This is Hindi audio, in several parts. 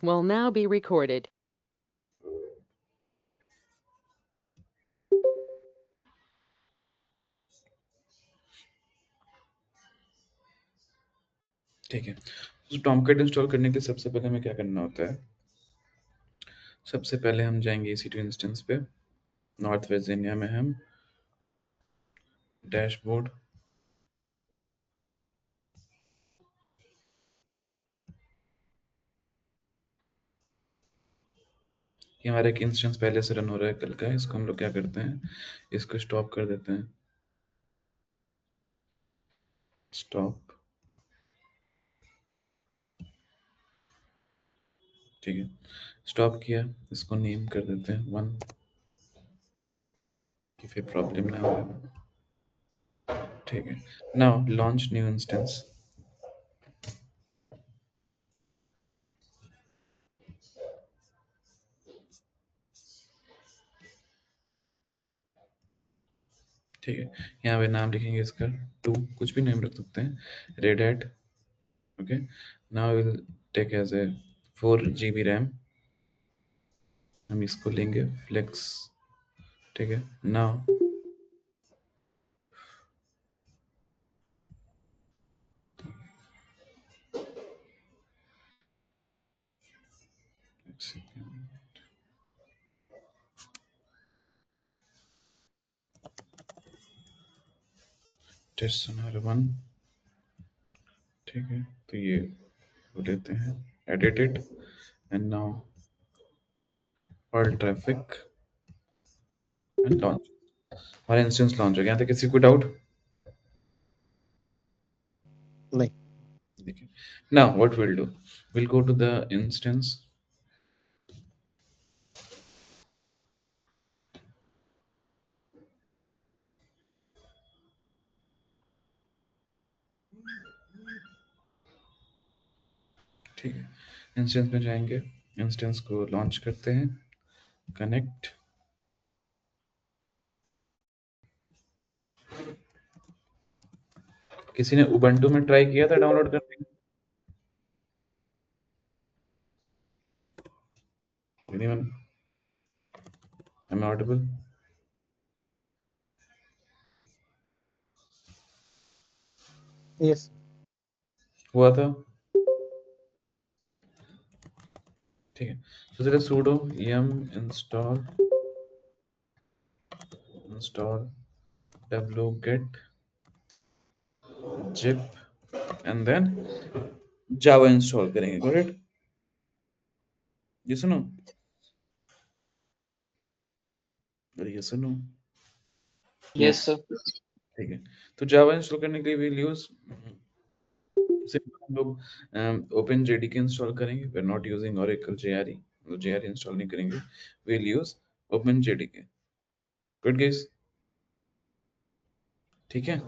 will now be recorded. ठीक है, तो टॉमकैट इंस्टॉल करने के लिए सबसे पहले हमें क्या करना होता है। सबसे पहले हम जाएंगे EC2 इंस्टेंस पे। नॉर्थ वर्जीनिया में हम डैशबोर्ड, ये हमारा एक इंस्टेंस पहले से रन हो रहा है कल का। इसको हम लोग क्या करते हैं, इसको स्टॉप कर देते हैं। स्टॉप, ठीक है, स्टॉप किया। इसको नेम कर देते हैं 1 कि फिर प्रॉब्लम ना हो। ठीक है, नाउ लॉन्च न्यू इंस्टेंस। ठीक है, यहाँ पे नाम लिखेंगे इसका 2, कुछ भी नेम रख सकते हैं, red hat. Okay, now will take as a 4 GB RAM, हम इसको लेंगे फ्लेक्स। ठीक है, नाउ टेस्ट सोनार 1। ठीक है, तो ये वो लेते हैं, edited, and now all traffic and launch. हमारा इंस्टेंस लॉन्च हो गया। यहाँ तक किसी को डाउट? नहीं। देखिए, now what will do, will go to the instance. ठीक है, इंस्टेंस में जाएंगे, इंस्टेंस को लॉन्च करते हैं, कनेक्ट। किसी ने उबंटू में ट्राई किया था डाउनलोड करने? Anyone? Am I audible? Yes. हुआ था? ठीक है, तो चलिए sudo yum install wget zip and then java install करेंगे। करेक्ट? ये सुनो, अरे ये सुनो। Yes sir. ठीक है, तो जावा इंस्टॉल करने के लिए विल यूज सिंपल, हम लोग ओपन जेडीके इंस्टॉल करेंगे। We are not using Oracle JRE, तो जेआरई इंस्टॉल नहीं करेंगे, will use open JDK. Good guys? ठीक है,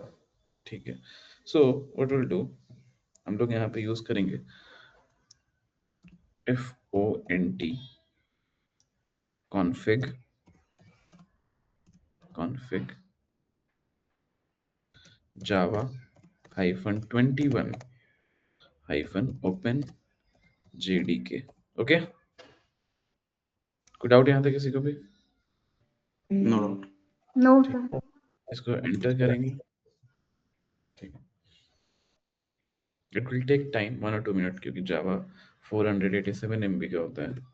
ठीक है। सो व्हाट विल डू, हम लोग यहाँ पे यूज करेंगे FONT config java -21 -open jdk। Okay, कोई डाउट यहाँ तक किसी को भी? नो। No sir. इसको एंटर करेंगे। ठीक है, it will take time 1 or 2 minute, क्योंकि जावा 487 MB का होता है।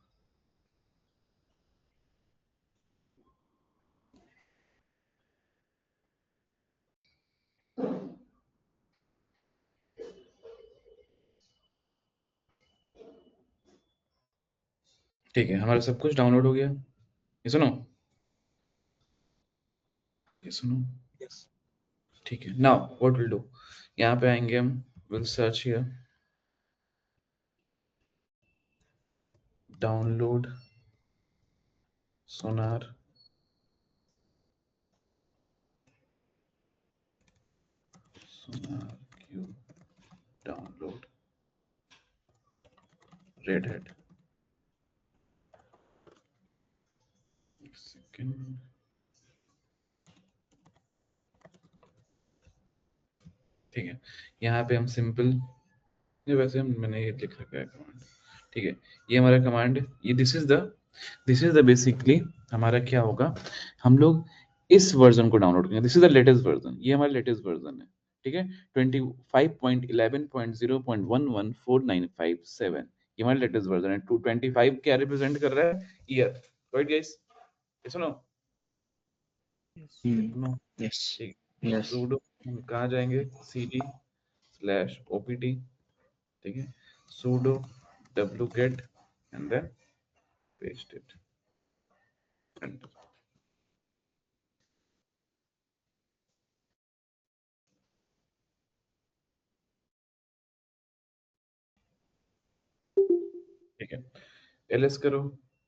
ठीक है, हमारा सब कुछ डाउनलोड हो गया। ये सुनो, ये सुनो। यस। ठीक है, नाउ व्हाट विल डू, यहाँ पे आएंगे हम, will search here download Sonar. Sonar Q download red hat. Second, ठीक है, यहाँ पे हम सिंपल, ये वैसे हम मैंने ये लिख रखा है कमांड, ठीक है, ये हमारा कमांड, ये दिस इज द बेसिकली हमारा क्या होगा, हम लोग इस वर्जन को डाउनलोड करेंगे, this is the latest version, ये हमारा लेटेस्ट वर्जन है, ठीक है, 25.11.0.114957, ये हमारा लेटेस्ट वर्जन है। 225 क्या रिप्रेजेंट कर रहा है, ईयर, राइट गाइस, सुनो नो, Yes. ठीक, Yes. sudo हम कहाँ जाएंगे, cd/opt, ठीक है, sudo wget and then paste it, enter, ठीक है, ls करो,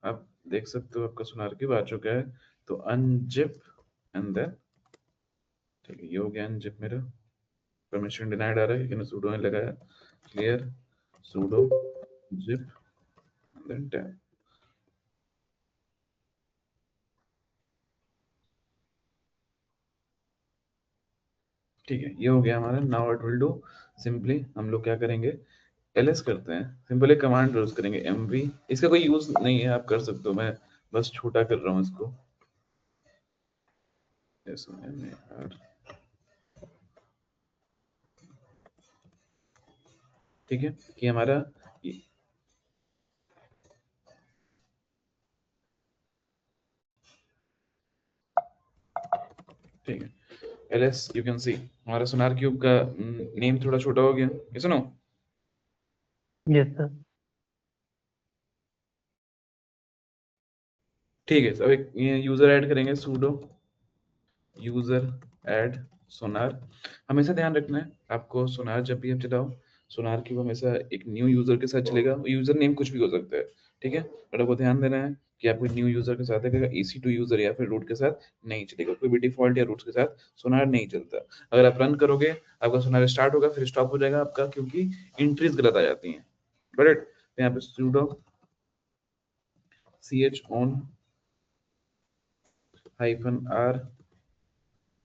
आप देख सकते हो आपका सुनार की आ चुका है, तो unzip and then, ठीक है, ये हो गया unzip मेरा, परमिशन डिनाइड आ रहा है क्योंकि sudo ने लगाया, clear sudo zip and then tab, ठीक है, ये हो गया हमारा। Now it will do, simply हम लोग क्या करेंगे, ls करते हैं, सिंपल एक कमांड यूज करेंगे mv, इसका कोई यूज नहीं है, आप कर सकते हो, मैं बस छोटा कर रहा हूँ इसको, SONAR, ठीक है, कि हमारा ठीक है, ls यू कैन सी हमारा सोनार क्यूब का नेम थोड़ा छोटा हो गया, ये सुनो, Yes, sir. ठीक है, अब एक यूजर ऐड करेंगे, sudo यूजर ऐड सोनार, हमेशा ध्यान रखना है आपको, सोनार जब भी आप चलाओ, सोनार क्यूब हमेशा एक न्यू यूजर के साथ चलेगा, यूजर नेम कुछ भी हो सकता है, ठीक है, बट आपको ध्यान देना है कि आपको न्यू यूजर के साथ है, EC2 यूजर या फिर रूट के साथ नहीं चलेगा, कोई भी डिफॉल्ट या रूट के साथ सोनार नहीं चलता। अगर आप रन करोगे आपका सोनार स्टार्ट होगा फिर स्टॉप हो जाएगा आपका, क्योंकि एंट्रीज गलत आ जाती हैं, बट यहाँ पे sudo chon -r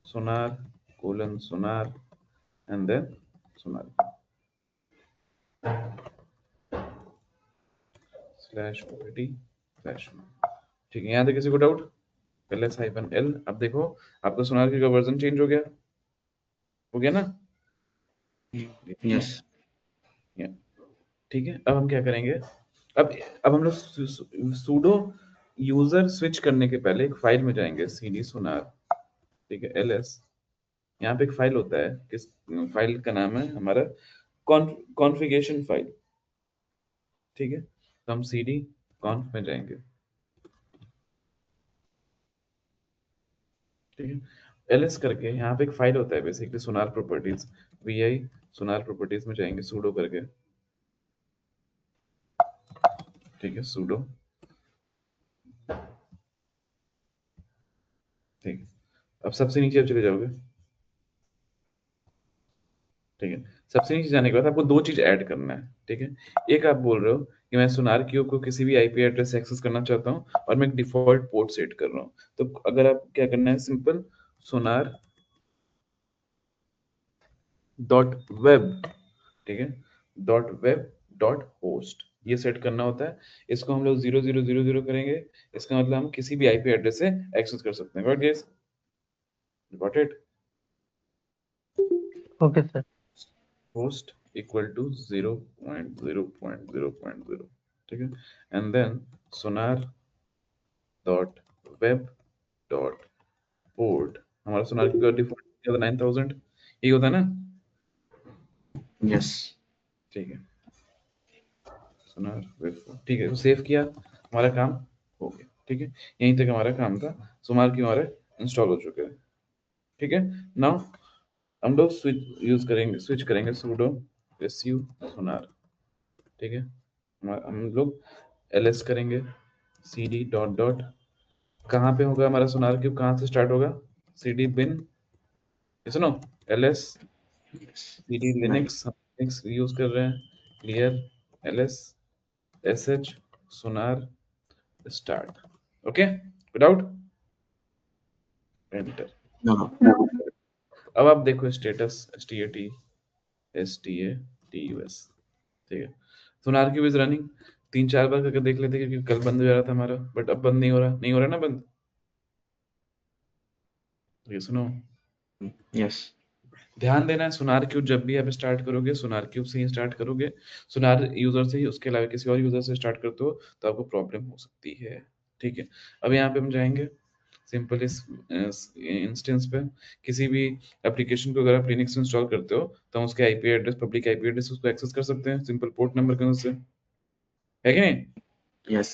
sonar :sonar and then sonar /opt/sonar, ठीक है, यहाँ तक किसी को डाउट, ls-l, अब देखो आपका सोनार का वर्जन चेंज हो गया ना, Yes. या, ठीक है, अब हम क्या करेंगे, अब हम लोग sudo यूजर स्विच करने के पहले एक फाइल में जाएंगे, cd sonar, ठीक है, ls, यहाँ पे एक फाइल होता है, किस फाइल का नाम है हमारा कॉन्फ़िगरेशन फाइल, ठीक है, तो हम cd conf में जाएंगे, ठीक है, ls करके यहाँ पे एक फाइल होता है बेसिकली सोनार प्रॉपर्टीज, vi सोनार प्रॉपर्टीज में जाएंगे sudo करके, ठीक है, sudo, ठीक है, अब सबसे नीचे आप चले जाओगे, ठीक है, सबसे नीचे जाने के बाद आपको दो चीज ऐड करना है, ठीक है, एक आप बोल रहे हो कि मैं सोनार क्यूब को किसी भी आईपी एड्रेस से एक्सेस करना चाहता हूँ और मैं एक डिफॉल्ट पोर्ट सेट कर रहा हूँ, तो अगर आप क्या करना है, सिंपल सोनार डॉट वेब, ठीक है, डॉट वेब डॉट होस्ट, ये सेट करना होता है, इसको हम लोग 0000 करेंगे, इसका मतलब हम किसी भी आईपी एड्रेस से एक्सेस कर सकते हैं, got guys, got it, Okay, sir. host equal to 0.0.0.0, ठीक है, and then sonar dot web dot port, हमारा सोनार का डिफॉल्ट क्या था, 9000, यही होता है ना, Yes. ठीक है, सोनार वेब, ठीक है, तो सेव किया, हमारा काम हो गया, ठीक है, यहीं तक हमारा काम था, सोनार की हमारा इंस्टॉल हो चुका है, ठीक है, नाउ हम लोग स्विच करेंगे sudo su सोनार, ठीक है, हम लोग ls करेंगे, cd डॉट डॉट, कहाँ पे होगा हमारा सोनार क्यूब, कहाँ से स्टार्ट होगा, cd bin, सुनो, ls Yes. cd linux, हम लिनक्स यूज कर रहे हैं, clear ls sh sonar start, okay, without enter, No. अब आप देखो स्टेटस stat tus, ठीक है, सोनार क्यूब इज रनिंग, 3-4 बार करके देख लेते, क्योंकि कल बंद हो जा रहा था हमारा, बट अब बंद नहीं हो रहा ना बंद। ये सुनो, Yes. ध्यान देना है, सोनार क्यूब जब भी आप स्टार्ट करोगे, सोनार क्यूब से ही स्टार्ट करोगे। सोनार यूजर से ही, उसके अलावा किसी और यूजर से स्टार्ट करते हो तो आपको प्रॉब्लम हो सकती है। ठीक है, अब यहाँ पे हम जाएंगे सिंपल इस इंस्टेंस पे। किसी भी एप्लीकेशन को अगर आप लिनक्स इंस्टॉल करते हो तो हम उसके IP address, public IP address उसको एक्सेस कर सकते हैं सिंपल पोर्ट नंबर के से, है कि नहीं? Yes.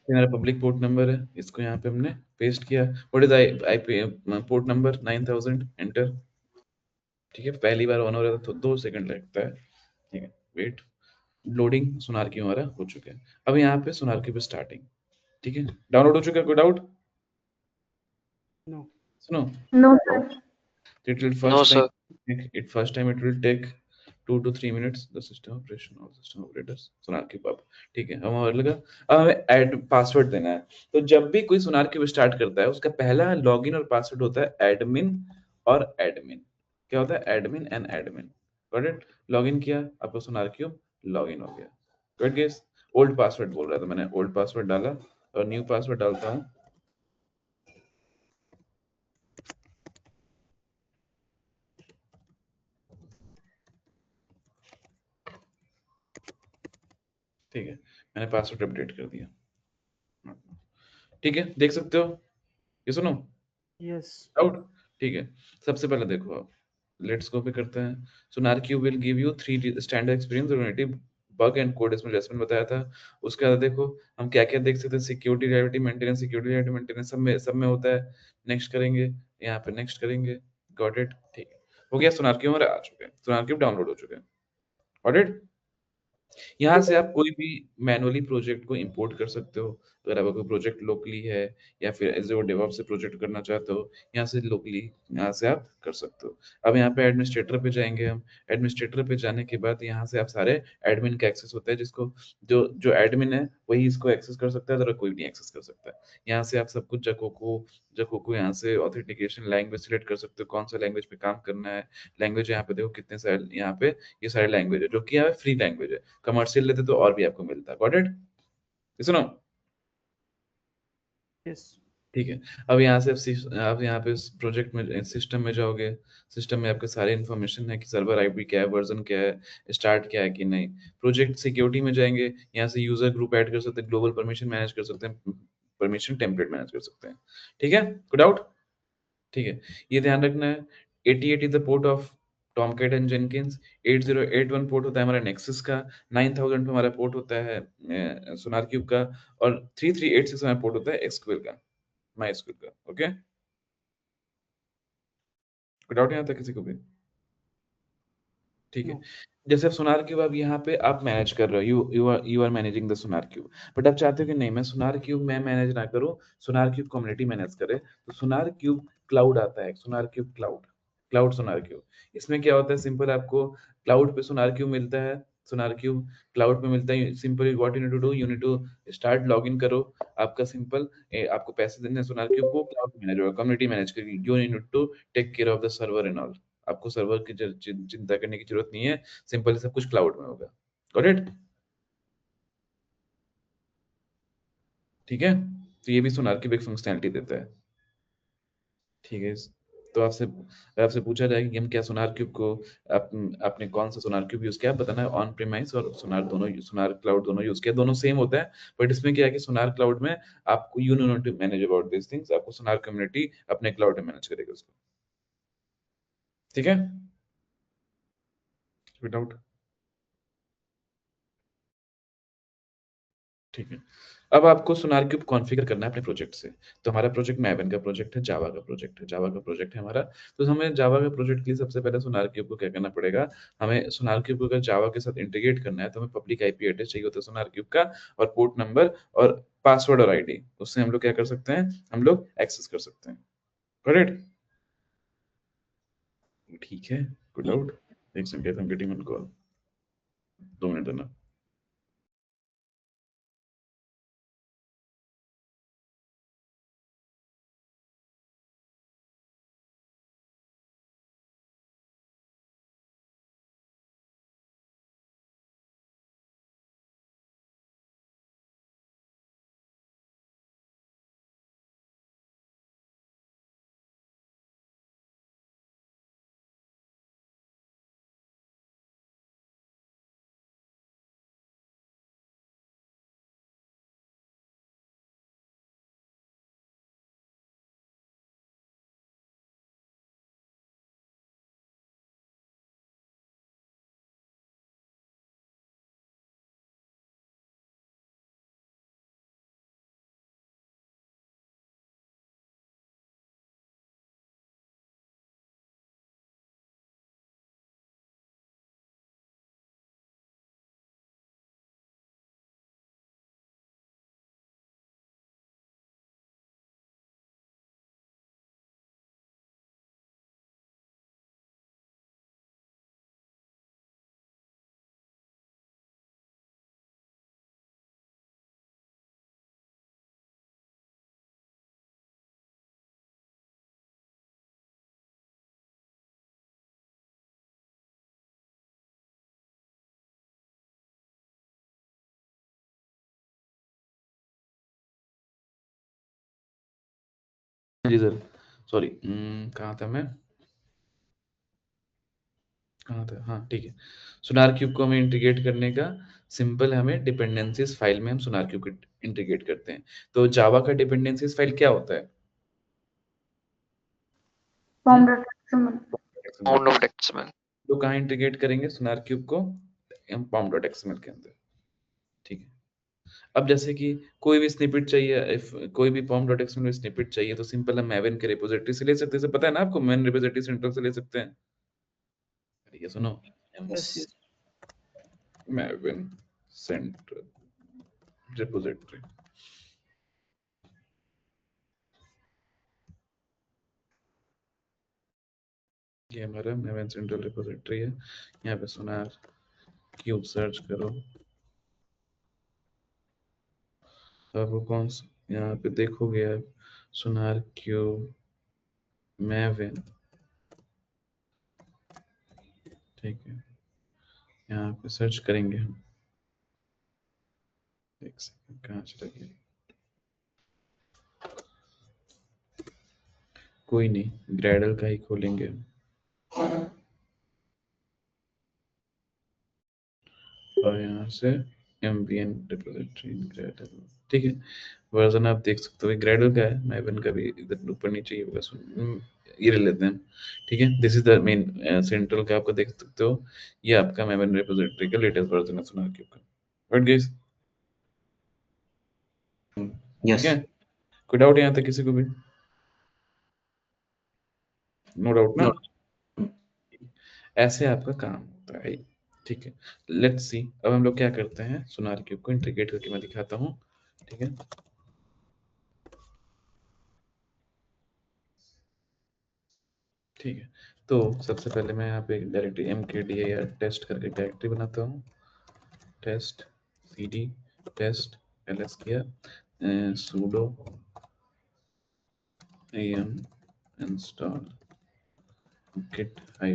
ये मेरा पब्लिक पोर्ट नंबर है, इसको यहाँ पे हमने पेस्ट किया। What is IP port number? 9000, enter. ठीक है, पहली बार ऑन हो रहा था तो 2 सेकंड लगता है। ठीक है, वेट। लोडिंग सोनार की हमारा हो चुका है। अब यहाँ पे सोनार की स्टार्टिंग। ठीक है, डाउनलोड हो चुका है, कोई डाउट? No. सुनो, No, sir. it will No, sir. first time it will take 2 to 3 minutes, the system operation or system operators Sonar cube अब। ठीक है, हम और लगा, अब हमें ऐड पासवर्ड देना है। तो जब भी कोई सोनार क्यूब स्टार्ट करता है, उसका पहला लॉगिन और पासवर्ड होता है एडमिन और एडमिन। क्या होता है? Admin and admin. Got it? Login किया, आपको सोनार क्यूब लॉगिन हो गया। Got guess? ओल्ड पासवर्ड बोल रहा था, मैंने ओल्ड पासवर्ड डाला और न्यू पासवर्ड डालता हूँ। ठीक है, मैंने पासवर्ड अपडेट कर दिया। ठीक है, देख सकते हो? ये सुनो, Yes. डाउट? ठीक है, सबसे पहले देखो आप, लेट्स गो पे करते हैं। SonarQube will give you 3 standard experience unity bug and code, इसमें लेसन बताया था। उसके बाद देखो हम क्या क्या देख सकते हैं। Security relative maintenance, security relative maintenance सब में होता है। नेक्स्ट करेंगे, यहाँ पे नेक्स्ट करेंगे। Got it? ठीक है, हो गया। सोनार क्यूब हमारा आ चुके हैं, सोनार क्यूब डाउनलोड हो चुके हैं। Got it? यहाँ से आप कोई भी मैनुअली प्रोजेक्ट को इंपोर्ट कर सकते हो। अगर आपका कोई प्रोजेक्ट लोकली है या फिर एज़्योर डेवऑप्स से प्रोजेक्ट करना चाहते हो, यहाँ से लोकली यहाँ से आप कर सकते हो। अब यहाँ पे एडमिनिस्ट्रेटर पे जाएंगे हम। एडमिनिस्ट्रेटर पे जाने के बाद यहाँ से आप सारे एडमिन का एक्सेस होता है, जिसको जो जो एडमिन है वही इसको एक्सेस कर सकता है, अदर कोई नहीं एक्सेस कर सकता है। यहाँ से आप सब कुछ जकोको यहाँ से ऑथेंटिकेशन लैंग्वेज सिलेक्ट कर सकते हो, कौन सा लैंग्वेज पे काम करना है। लैंग्वेज यहाँ पे देखो कितने सारे, यहाँ पे ये सारे लैंग्वेज है, जो कि यहाँ फ्री लैंग्वेज है। कमर्शियल लेते तो और भी आपको मिलता है। Got it? सुनो, Yes. ठीक है। अब यहाँ से आप यहाँ पे प्रोजेक्ट में सिस्टम में जाओगे। सिस्टम में आपके सारे इन्फॉर्मेशन है कि सर्वर आईपी क्या है, वर्जन क्या है, स्टार्ट क्या है कि नहीं। प्रोजेक्ट सिक्योरिटी में जाएंगे, यहाँ से यूजर ग्रुप ऐड कर सकते हैं, ग्लोबल परमिशन मैनेज कर सकते हैं, परमिशन टेम्पलेट मैनेज कर सकते हैं। ठीक है, गुड आउट? ठीक है, ये ध्यान रखना है। 88 is the port of Tomcat and Jenkins. 8081 port होता है हमारा नेक्सस का। 9000 पे हमारा पोर्ट होता है सोनार क्यूब का। और 3386 हमारा पोर्ट होता है एसक्यूएल का, माई एसक्यूएल का। ओके, कोई डाउट नहीं आता किसी को भी? ठीक है, No. जैसे अब सोनार क्यूब अब यहाँ पे आप मैनेज कर रहे हो, you are managing the SonarQube. But आप चाहते हो कि नहीं, मैं सोनार क्यूब मैं मैनेज ना करूँ, सोनार क्यूब कम्युनिटी मैनेज करे। तो सोनार क्यूब क्लाउड आता है, सोनार क्यूब क्लाउड, क्लाउड सोनार क्यूब। इसमें क्या होता है, सिंपल आपको क्लाउड पे सोनार क्यूब मिलता है। सोनार क्यूब क्लाउड पे मिलता है। Simple what you need to do, you need to start login करो। आपका सिंपल आपको पैसे देने हैं सोनार क्यूब को, क्लाउड मैनेज होगा, कम्युनिटी मैनेज करेगी। You need to take care of the server and all. आपको सर्वर की चिंता करने की जरूरत नहीं है, सिंपल सब कुछ क्लाउड में होगा। Got it? ठीक है, तो ये भी सोनार की एक फंक्शनैलिटी देता है। ठीक है, तो आपसे पूछा जाए कि हम क्या सोनार क्यूब को आपने कौन सा सोनार क्यूब यूज किया, आप बताना है। ऑन प्रीमाइस और सोनार क्लाउड दोनों यूज किया, दोनों सेम होता है। बट इसमें क्या है कि सोनार क्लाउड में आपको you no to manage about this things, आपको सोनार कम्युनिटी अपने क्लाउड में मैनेज करेगा उसको। ठीक है, विदाउट? ठीक है, अब आपको सोनार क्यूब कॉन्फ़िगर करना है अपने प्रोजेक्ट से। तो हमारा प्रोजेक्ट मैवन का प्रोजेक्ट है, जावा का प्रोजेक्ट है, जावा का प्रोजेक्ट है हमारा। तो हमें जावा के प्रोजेक्ट के लिए सबसे पहले सोनार क्यूब को क्या करना पड़ेगा, हमें सोनार क्यूब को अगर जावा के साथ इंटीग्रेट करना है तो हमें पब्लिक आईपी एड्रेस चाहिए होता है सोनार क्यूब का, और पोर्ट नंबर और पासवर्ड और आईडी, उससे हम लोग क्या कर सकते हैं, हम लोग एक्सेस कर सकते हैं। करेक्ट? ठीक है, गुड आउट। एक second, I am getting on call, 2 minute देना। जी सर, सॉरी, कहाँ था मैं, कहाँ था, हाँ ठीक है। सोनार क्यूब को हमें इंटीग्रेट करने का सिंपल, हमें डिपेंडेंसीज फाइल में हम सोनार क्यूब को इंटीग्रेट करते हैं। तो जावा का डिपेंडेंसीज फाइल क्या होता है? pom.xml। तो कहाँ इंटीग्रेट करेंगे सोनार क्यूब को? हम pom.xml के अंदर, ठीक है। अब जैसे कि कोई भी स्निपेट चाहिए, इफ कोई भी pom.xml में स्निपेट चाहिए तो सिंपल हम मैवन के रिपोजिटरी से ले सकते हैं। पता है ना आपको, मैन रिपोजिटरी सेंट्रल से ले सकते हैं। ये सुनो, Yes, yes. मैवन सेंट्रल रिपोजिटरी, ये हमारा मैवन सेंट्रल रिपोजिटरी है। यहाँ पे सोनार क्यूब सर्च करो, आपको कौन सा यहाँ पे देखोगे आप, सोनार क्यूब मैवन, ठीक है। यहाँ पे सर्च करेंगे हम, एक सेकंड, कहाँ चला गया, कोई नहीं, ग्रेडल का ही खोलेंगे हम। और यहाँ से एम्बियन रिपोजिटरी ग्रेडल, ठीक है। वर्जन आप देख सकते हो ग्रेडल का है, मैवन का भी इधर ऊपर नीचे ही होगा, ये ले लेते हैं, ठीक है। This is the main central का, आपको देख सकते हो, ये आपका मैवन रिपोजिटरी का लेटेस्ट वर्जन है सोनार क्यूब का। बट गाइस, ठीक Yes. है, कोई डाउट यहाँ तक किसी को भी? नो डाउट ना? No. ऐसे आपका काम होता है, ठीक है। लेट्स सी, अब हम लोग क्या करते हैं, सोनार क्यूब को इंटीग्रेट करके मैं दिखाता हूँ, ठीक है। ठीक है, तो सबसे पहले मैं यहाँ पे डायरेक्टली mkdir टेस्ट करके डायरेक्टरी बनाता हूँ, टेस्ट cd टेस्ट ls किया, sudo am install git -y,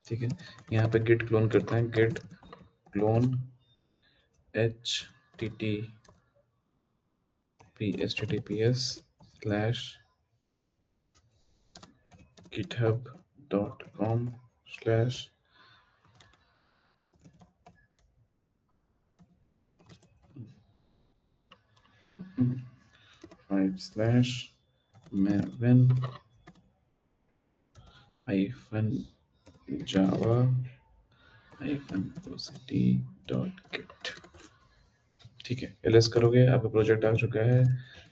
ठीक है। यहाँ पे git क्लोन करते हैं, git clone https://github.com/ /maven -java -oct.git, ठीक है। ls करोगे, आपका प्रोजेक्ट आ चुका है।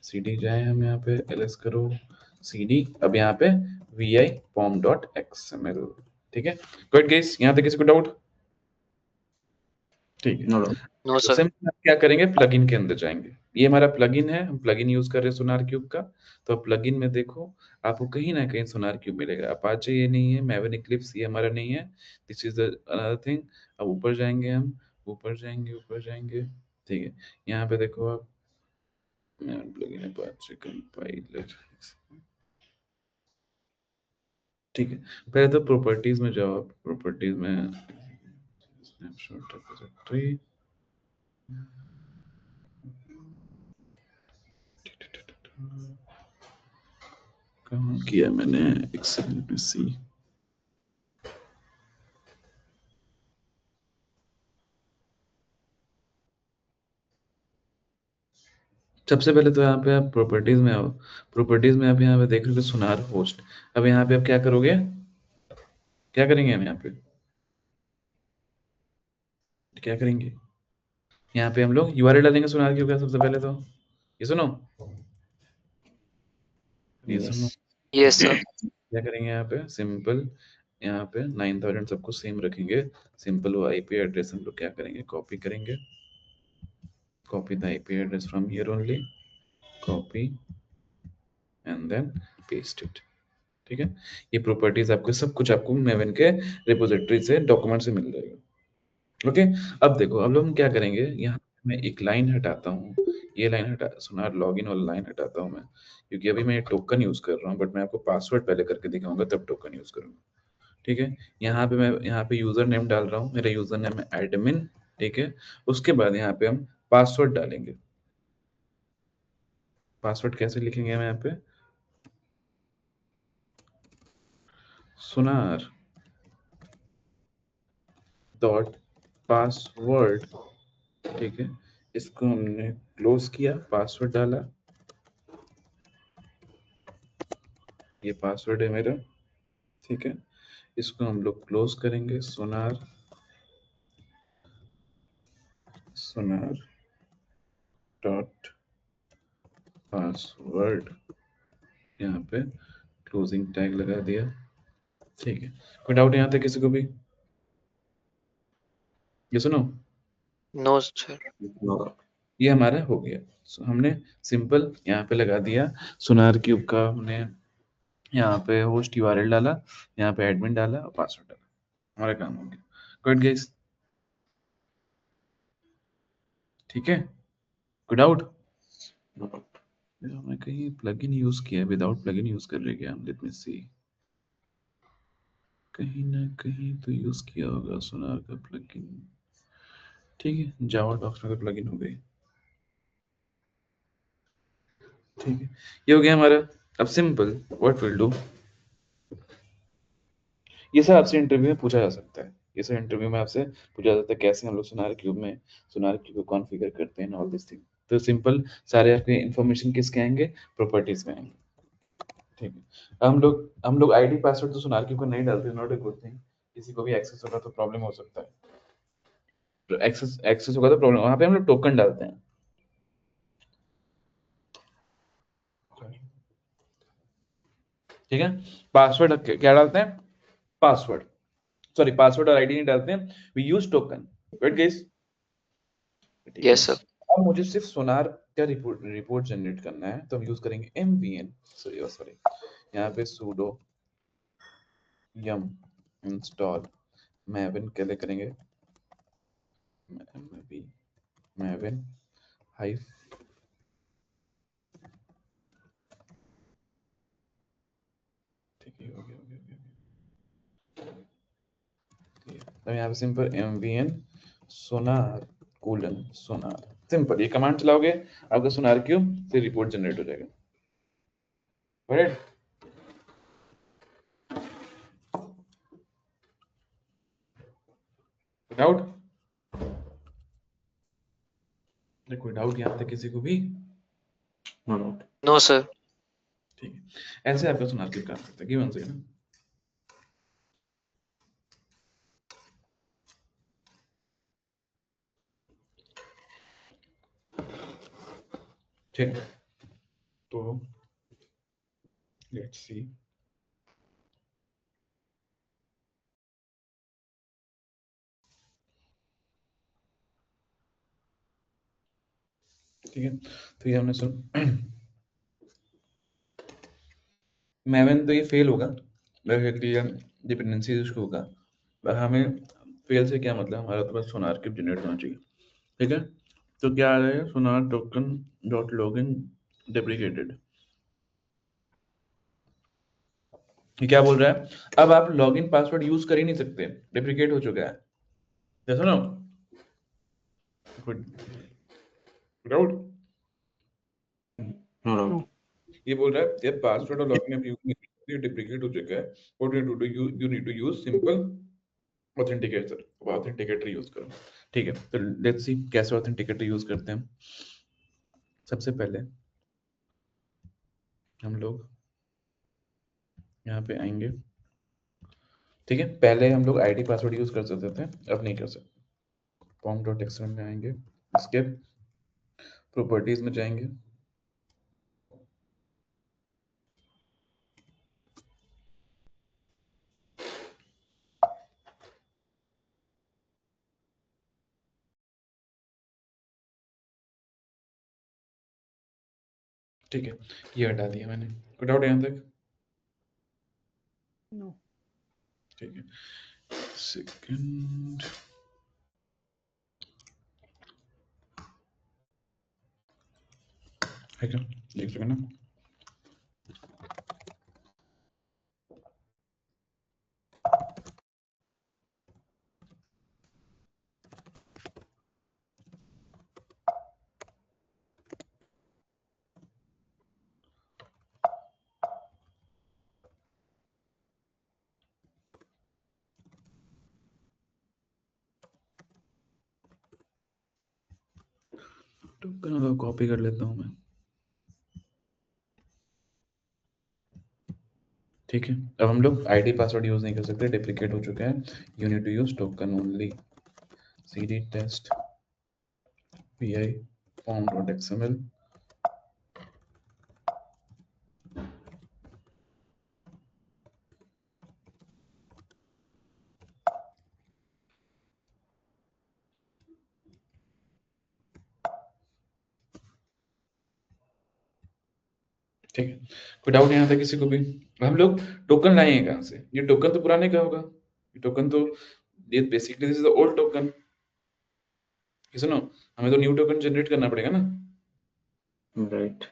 cd जाए हम यहाँ पे, ls करो cd, अब यहाँ पे vi pom.xml, ठीक है। गुड गाइस, यहाँ तक किसी को डाउट? ठीक है। No doubt. नो तो सर। सिंपल क्या करेंगे, प्लगइन के अंदर जाएंगे। ये हमारा प्लगइन है, हम प्लगइन यूज कर रहे हैं सोनार क्यूब का। तो प्लगइन में देखो, आपको कहीं ना कहीं सोनार क्यूब मिलेगा। अपाचे ये नहीं है, मैवन इक्लिप्स ये हमारा नहीं है, दिस इज अनदर थिंग। अब ऊपर जाएंगे हम, ऊपर जाएंगे, ऊपर जाएंगे, ठीक है। यहाँ पे देखो आप, प्लगइन अपाचे कंपाइलर, ठीक है। पहले तो प्रॉपर्टीज में जाओ आप, प्रॉपर्टीज में स्नैपशॉट रिपोजिटरी, कहाँ किया मैंने, एक्सेल में सी, सबसे पहले तो यहाँ पे आप प्रॉपर्टीज में आओ। प्रॉपर्टीज में आप यहाँ पे देख रहे हो सोनार होस्ट। अब यहाँ पे आप क्या करोगे, क्या करेंगे हम यहाँ पे, क्या करेंगे, यहाँ पे हम लोग यूआरएल डालेंगे सोनार क्यूब का। सबसे पहले तो ये सुनो, ये सुनो, Yes. Yes sir. क्या करेंगे यहाँ पे, सिंपल यहाँ पे 9000 सबको सेम रखेंगे। सिंपल वो आईपी एड्रेस हम लोग क्या करेंगे, कॉपी करेंगे, copy the IP address from here only, copy and then paste it, ठीक है। ये प्रॉपर्टीज आपको सब कुछ आपको मेवन के रिपोजिटरी से, डॉक्यूमेंट से मिल जाएगा, ओके। अब देखो, अब लोग हम क्या करेंगे, यहाँ मैं एक लाइन हटाता हूँ, ये लाइन हटा, सोनार लॉगिन वाला लाइन हटाता हूँ मैं, क्योंकि अभी मैं टोकन यूज कर रहा हूँ, बट मैं आपको पासवर्ड पहले करके दिखाऊंगा तब टोकन यूज करूंगा, ठीक है। यहाँ पे मैं, यहाँ पे यूजर नेम डाल रहा हूँ, मेरा यूजर नेम है एडमिन, ठीक है। उसके बाद यहाँ पे हम पासवर्ड डालेंगे, पासवर्ड कैसे लिखेंगे हम यहाँ पे? सुनार डॉट पासवर्ड, ठीक है, इसको हमने क्लोज किया, पासवर्ड डाला, ये पासवर्ड है मेरा, ठीक है, इसको हम लोग क्लोज करेंगे, सुनार डॉट पासवर्ड, यहाँ पे क्लोजिंग टैग लगा दिया, ठीक है। कोई डाउट यहाँ तक किसी को भी? ये सुनो, नो सर। No doubt. ये हमारा हो गया। हमने सिंपल यहाँ पे लगा दिया, सोनार क्यूब का हमने यहाँ पे होस्ट यूआरएल डाला, यहाँ पे एडमिन डाला और पासवर्ड डाला, हमारा काम हो गया। गुड गाइस, ठीक है, गुड आउट। No doubt. हमने कहीं प्लगइन यूज किया है, विदाउट प्लगइन यूज कर रहे हैं क्या हम? लेट मी सी, कहीं ना कहीं तो यूज किया होगा सोनार का प्लगइन, ठीक है, जावा डॉक्स में तो प्लगइन हो गई, ठीक है, ये हो गया हमारा। अब सिंपल व्हाट विल डू, ये सब आपसे इंटरव्यू में पूछा जा सकता है, ये सब इंटरव्यू में आपसे पूछा जा सकता है कैसे हम लोग सोनार क्यूब को कॉन्फ़िगर करते हैं, ऑल दिस थिंग। तो सिंपल सारे आपके इंफॉर्मेशन किसके आएंगे? प्रॉपर्टीज में आएंगे, ठीक है। हम लोग आईडी पासवर्ड तो सोनार क्यूब को नहीं डालते, नॉट ए गुड थिंग, किसी को भी एक्सेस होगा तो प्रॉब्लम हो सकता है, तो एक्सेस होगा तो प्रॉब्लम, वहां पे हम लोग टोकन डालते हैं, ठीक है। पासवर्ड क्या डालते हैं? पासवर्ड, सॉरी, पासवर्ड और आईडी नहीं डालते हैं, we use token, right guys? Yes sir. अब मुझे सिर्फ सोनार का रिपोर्ट जनरेट करना है, तो हम यूज करेंगे mvn, सॉरी यहाँ पे sudo yum install maven, कैसे करेंगे? maven हाइफ, ठीक है, हो गया, तो यहाँ पे सिंपल mvn सोनार कोलन सोनार, सिंपल ये कमांड चलाओगे, आपका सोनार क्यूब से रिपोर्ट जनरेट हो जाएगा, राइट? डाउट? कोई डाउट यहाँ तक किसी को भी? No doubt. No sir. ठीक है, ऐसे आपका सोनार क्यूब काम करता है। गिव वन सेकंड, ठीक है, तो लेट्स सी, ठीक है, तो ये हमने सुन मैवन, तो ये फेल होगा, डिपेंडेंसी इशू होगा, पर हमें फेल से क्या मतलब, हमारा तो बस सोनार क्यूब जनरेट होना चाहिए, ठीक है। तो क्या आ रहा है? सोनार टोकन डॉट लॉगिन डेप्रिकेटेड, ये क्या बोल रहा है? अब आप लॉगिन पासवर्ड यूज कर ही नहीं सकते, डेप्रिकेट हो चुका है, जैसा ना, डाउट? No doubt. No. ये बोल रहा है यार पासवर्ड और लॉगिन आप यूज नहीं कर सकते, डेप्रिकेट हो चुका है, what you do, you need to use simple authenticator use करो, ठीक है। तो लेट्स सी कैसे ऑथेंटिकेटर यूज करते हैं। सबसे पहले हम लोग यहाँ पे आएंगे, ठीक है, पहले हम लोग आईडी पासवर्ड यूज कर सकते थे, अब नहीं कर सकते। pom.xml में आएंगे, इसके प्रॉपर्टीज में जाएंगे, ठीक है, ये हटा दिया मैंने, कोई डाउट यहाँ तक? No. ठीक है, सेकंड, है क्या, देख सके ना? टोकन को कॉपी कर लेता हूँ मैं, ठीक है। अब हम लोग आईडी पासवर्ड यूज नहीं कर सकते, डिप्लीकेट हो चुका है। You need to use token only. cd test pi form.xml। ठीक है, कोई डाउट यहाँ था किसी को भी? हम लोग टोकन लाएंगे कहाँ से? ये टोकन तो पुराने का होगा, ये टोकन तो, ये basically this is the old token. सुनो, हमें तो न्यू टोकन जनरेट करना पड़ेगा ना। राइट।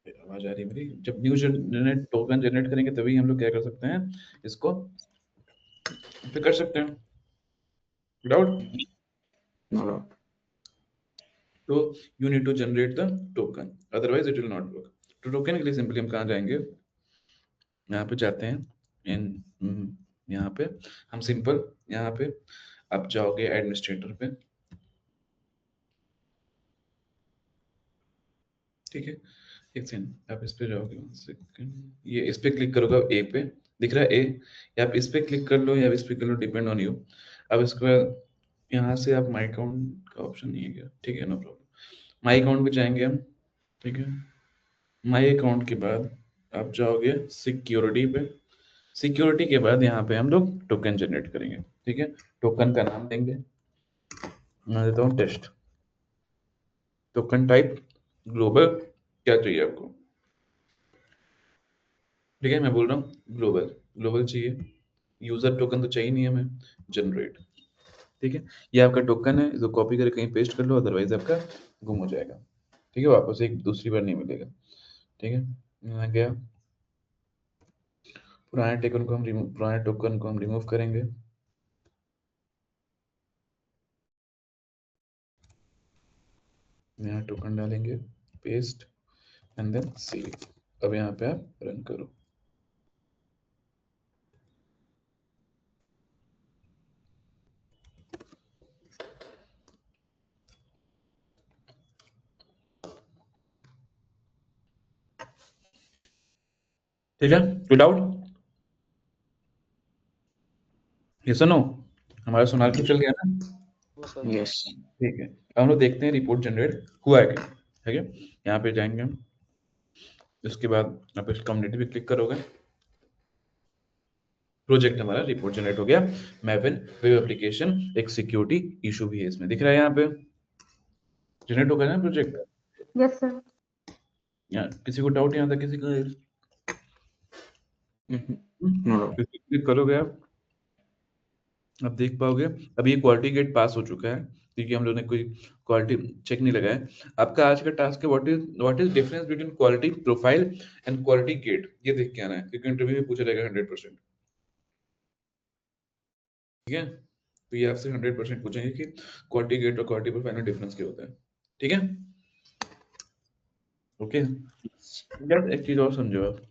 आवाज आ रही है मेरी? जब न्यू जनरेट टोकन जनरेट करेंगे तभी हम लोग क्या कर सकते हैं, इसको फिर कर सकते हैं। डाउट? No doubt. तो you need to generate the token, otherwise it will not work. तो टोकन के लिए सिंपली हम कहाँ जाएंगे, यहाँ पे जाते हैं इन, यहाँ पे हम सिंपल, यहाँ पे आप जाओगे एडमिनिस्ट्रेटर पे, ठीक है। एक सेकंड, आप इस पे जाओगे, one second, ये इस पे क्लिक करोगे, ए पे दिख रहा है ए, या आप इस पे क्लिक कर लो या इस पे कर लो, डिपेंड ऑन यू। अब इसके बाद यहाँ से आप माई अकाउंट का ऑप्शन नहीं है क्या, ठीक है, नो प्रॉब्लम। माई अकाउंट पे जाएंगे हम, ठीक है। माई अकाउंट के बाद आप जाओगे सिक्योरिटी पे, सिक्योरिटी के बाद यहाँ पे हम लोग टोकन जनरेट करेंगे, ठीक है। टोकन का नाम देंगे, मैं देता हूँ टेस्ट। टोकन टाइप ग्लोबल, क्या चाहिए आपको, ठीक है, मैं बोल रहा हूँ ग्लोबल, ग्लोबल चाहिए। यूजर टोकन तो चाहिए नहीं हमें, जनरेट, ठीक है। ये आपका टोकन है, इसको कॉपी करके कहीं पेस्ट कर लो, अदरवाइज आपका गुम हो जाएगा, ठीक है, वापस एक दूसरी बार नहीं मिलेगा, ठीक है। मैं गया, पुराने टोकन को हम रिमूव करेंगे, यहाँ टोकन डालेंगे, पेस्ट एंड देन सेव। अब यहाँ पे आप रन करो, ठीक है। कोई डाउट? ये सुनो, हमारा सोनार क्यों चल गया ना, No, sir. यस। ठीक है। अब हम लोग देखते हैं रिपोर्ट जनरेट हुआ है क्या, ठीक है। यहाँ पे जाएंगे हम, उसके बाद आप इस कम्युनिटी पे क्लिक करोगे, प्रोजेक्ट हमारा रिपोर्ट जनरेट हो गया। मैविन वेब एप्लीकेशन, एक सिक्योरिटी इशू भी है इसमें, दिख रहा है यहाँ पे जनरेट हो गया ना प्रोजेक्ट। Yes, sir. यहाँ किसी को डाउट यहाँ था किसी का? No doubt. क्लिक करोगे आप देख पाओगे अभी ये क्वालिटी गेट पास हो चुका है, क्योंकि हम लोग ने कोई क्वालिटी चेक नहीं लगाया। आपका आज का टास्क है what is difference between quality profile and quality gate, ये देख के आना है, क्योंकि इंटरव्यू में पूछा जाएगा 100%, ठीक है। तो ये आपसे 100% पूछेंगे कि क्वालिटी गेट और क्वालिटी प्रोफाइल में डिफरेंस क्या होता है, ठीक है। ओके यार, एक चीज और समझो आप,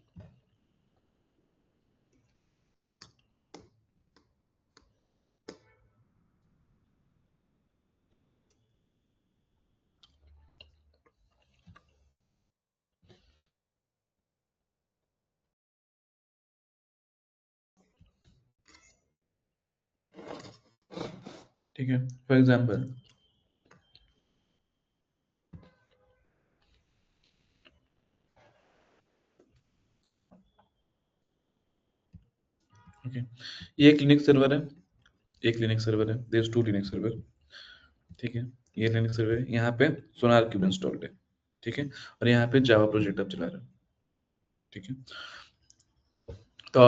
ठीक है। फॉर एग्जाम्पल, ओके, ये एक लिनक्स सर्वर है, एक लिनक्स सर्वर है, देयर टू लिनक्स सर्वर, ठीक है। ये लिनक्स सर्वर है, यहाँ पे सोनार क्यूब इंस्टॉल्ड है, ठीक है, और यहाँ पे जावा प्रोजेक्ट आप चला रहे हो, ठीक है। तो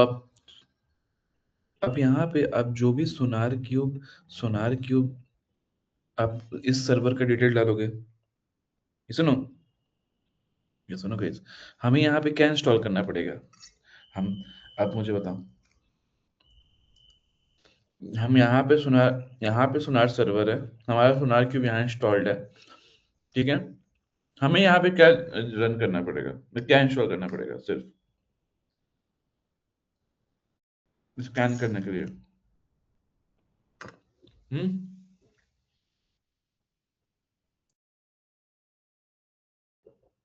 अब यहाँ पे आप जो भी सोनार क्यूब आप इस सर्वर का डिटेल डालोगे, ये सुनो गाइस, हमें यहाँ पे क्या इंस्टॉल करना पड़ेगा, हम, आप मुझे बताओ, हम यहाँ पे सोनार सर्वर है, हमारा सोनार क्यूब यहाँ इंस्टॉल्ड है, ठीक है। हमें यहाँ पे क्या रन करना पड़ेगा, क्या इंस्टॉल करना पड़ेगा, सिर्फ स्कैन करने के लिए, हम्म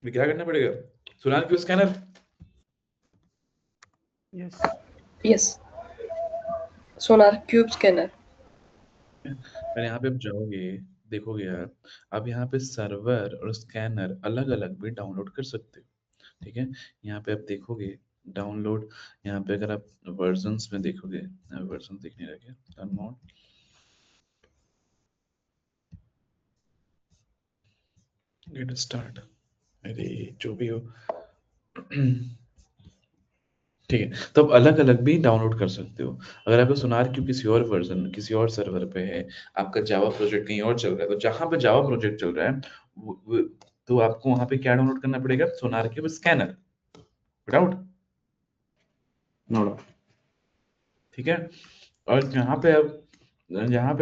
भी क्या करना पड़ेगा? SonarQube scanner. Yes. Yes. Sonar cube scanner. पर यहाँ पे आप जाओगे, देखोगे यार, आप यहाँ पे सर्वर और स्कैनर अलग अलग भी डाउनलोड कर सकते हो। ठीक है, यहाँ पे आप देखोगे डाउनलोड, यहाँ पे अगर आप वर्जन्स में देखोगे, वर्जन देखने लगे डाउनलोड, गेट स्टार्ट, अरे जो भी हो ठीक है, तो आप अलग अलग भी डाउनलोड कर सकते हो। अगर आपका सोनार क्यूब किसी और वर्जन, किसी और सर्वर पे है, आपका जावा प्रोजेक्ट कहीं और चल रहा है, तो जहां पे जावा प्रोजेक्ट चल रहा है तो आपको वहां पे क्या डाउनलोड करना पड़ेगा? SonarQube scanner, without. No doubt. ठीक है, और जहाँ पे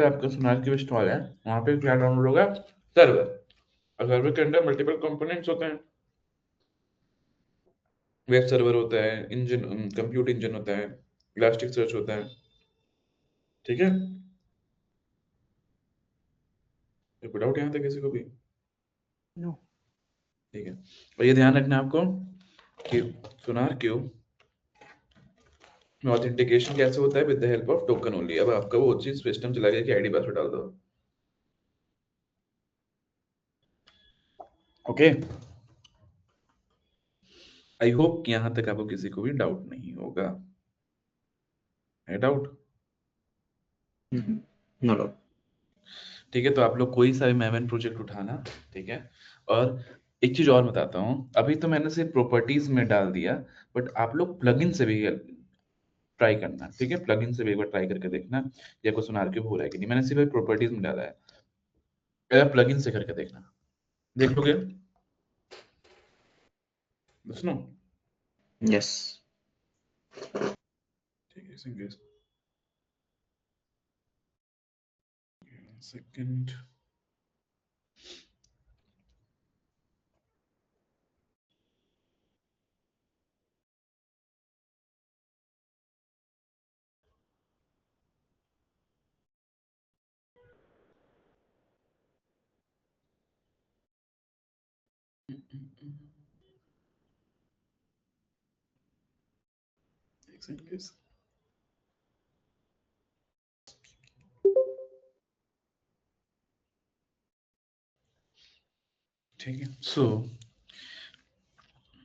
आपका सोनार क्यूब इंस्टॉल है, वहां पे क्या डाउनलोड होगा? सर्वर। और सर्वर के अंदर मल्टीपल कंपोनेंट्स होते हैं, वेब सर्वर होता है, इंजन, कंप्यूट इंजन होता है, इलास्टिक सर्च होता है। ठीक है, कोई डाउट यहाँ तक किसी को भी? No. ठीक है, और ये ध्यान रखना है आपको कि सोनार क्यूब में ऑथेंटिकेशन कैसे होता है? With the help of token only. अब आपका वो चीज सिस्टम चला गया कि आईडी पासवर्ड डाल दो। ओके, आई होप कि यहाँ तक आपको किसी को भी डाउट नहीं होगा। है डाउट? No doubt. ठीक है, तो आप लोग कोई सा भी मैवन प्रोजेक्ट उठाना, ठीक है। और एक चीज और बताता हूँ, अभी तो मैंने सिर्फ प्रॉपर्टीज में डाल दिया, बट आप लोग प्लगइन से भी ट्राई करना, ठीक है। प्लगइन से भी एक बार ट्राई करके देखना या कुछ सोनार क्यूब हो रहा है कि नहीं। मैंने सिर्फ प्रॉपर्टीज में डाला है, अगर प्लगइन से करके देखना, देख लोगे। सुनो, Yes. ठीक है, सिंगल सेकंड। ठीक है, सो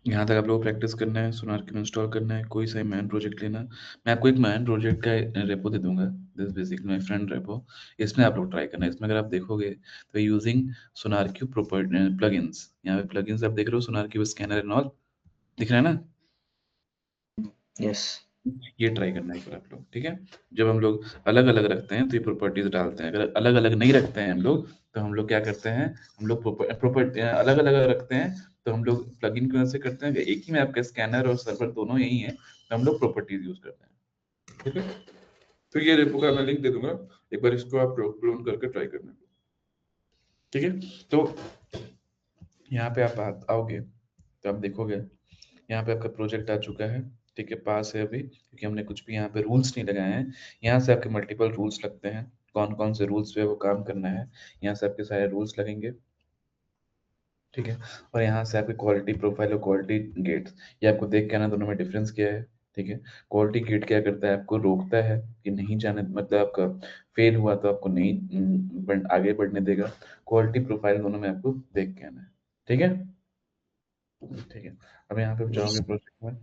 यहाँ तक आप लोग प्रैक्टिस करना है, सोनार क्यूब इंस्टॉल करना है, कोई सा मैन प्रोजेक्ट लेना। मैं आपको एक मैन प्रोजेक्ट का रेपो दे दूंगा, this basically my friend repo. इसमें आप लोग ट्राई करना है। इसमें अगर आप देखोगे तो यूजिंग सोनार क्यूब प्रॉपर प्लगइन्स, यहाँ पे प्लगइन्स आप देख रहे हो, सोनार क्यूब स्कैनर एंड ऑल दिख रहा है ना? Yes. ये ट्राई करना है एक बार आप लोग, ठीक है। जब हम लोग अलग अलग रखते हैं तो ये प्रॉपर्टीज डालते हैं, अगर अलग अलग नहीं रखते हैं हम लोग, तो हम लोग क्या करते हैं, हम लोग प्रॉपर्टी अलग अलग रखते हैं, तो हम लोग प्लगइन की वजह से करते हैं कि एक ही में आपका स्कैनर और सर्वर दोनों यही है, तो हम लोग प्रॉपर्टीज यूज करते हैं, ठीक है। तो ये रेपो का मैं लिंक दे दूंगा, एक बार इसको आप क्लोन करके ट्राई करना, ठीक है। तो यहाँ पे आप आओगे तो आप देखोगे यहाँ पे आपका प्रोजेक्ट आ चुका है, ठीक है, पास है अभी, क्योंकि हमने कुछ भी यहाँ पे रूल्स नहीं लगाए हैं। यहाँ से आपके मल्टीपल रूल्स लगते हैं, कौन कौन से रूल्स पे वो काम करना है, यहाँ से आपके सारे रूल्स लगेंगे, ठीक है। और यहाँ से आपकी क्वालिटी प्रोफाइल और क्वालिटी गेट्स, ये आपको देख के आना दोनों में डिफरेंस क्या है, ठीक है। क्वालिटी गेट क्या करता है, आपको रोकता है कि नहीं जाने, मतलब आपका फेल हुआ तो आपको नहीं आगे बढ़ने देगा। क्वालिटी प्रोफाइल दोनों में आपको देख के आना है, ठीक है। ठीक है, अब यहाँ पे Yes. जाओगे प्रोजेक्ट में,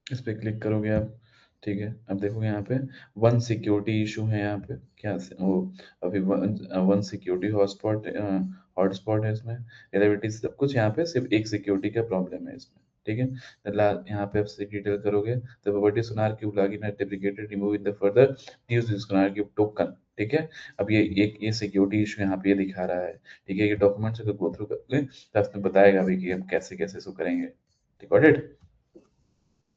इस पे क्लिक करोगे आप, ठीक है। अब देखोगे यहाँ पे वन सिक्योरिटी इशू है, यहाँ पे क्या वो अभी वन सिक्योरिटी हॉटस्पॉट है इसमें, रिलेटिविटी सब कुछ, यहाँ पे सिर्फ एक सिक्योरिटी का प्रॉब्लम है इसमें, ठीक है। यहाँ पे आप डिटेल करोगे तो प्रॉपर्टी सोनार क्यूब लॉगिन है deprecated remove in the further use Sonar cube token, ठीक है। अब ये सिक्योरिटी इशू यहाँ पे ये दिखा रहा है, ठीक है। ये डॉक्यूमेंट्स अगर गो थ्रू कर ले तो आपने बताएगा भी कि हम कैसे कैसे इसको करेंगे, ठीक,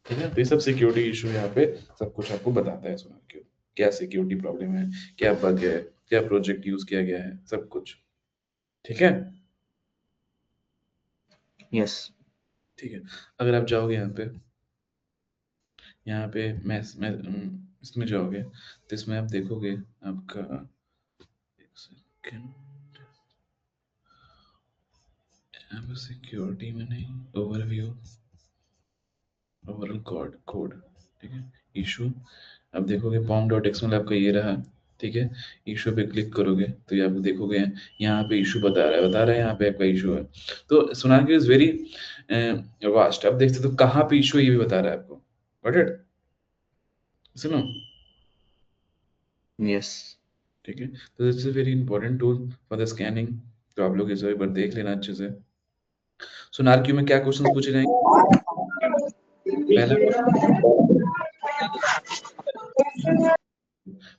ठीक है। तो ये सब सिक्योरिटी इशू यहाँ पे सब कुछ आपको बताता है सोनार क्यूब, क्या सिक्योरिटी प्रॉब्लम है, क्या बग है, क्या प्रोजेक्ट यूज किया गया है, सब कुछ, ठीक है। Yes. ठीक है, अगर आप जाओगे यहाँ पे इसमें जाओगे तो इसमें आप देखोगे आपका, एक सेकेंड, यहाँ पे सिक्योरिटी में नहीं, ओवरव्यू, ओवरऑल कोड, ठीक है। इशू, अब देखोगे pom.xml आपका ये रहा, ठीक है। इशू पे क्लिक करोगे तो ये आप देखोगे यहाँ पे इशू बता रहा है यहाँ पे आपका इशू है। तो सोनार इज वेरी वास्ट। अब देखते तो कहाँ पे इशू है ये भी बता रहा है आपको। Got it? सुनो, Yes. ठीक है। तो this is very important tool for the scanning, तो आप लोग इसे एक बार देख लेना अच्छे से। सोनार क्यू में क्या क्वेश्चंस पूछे जाएंगे?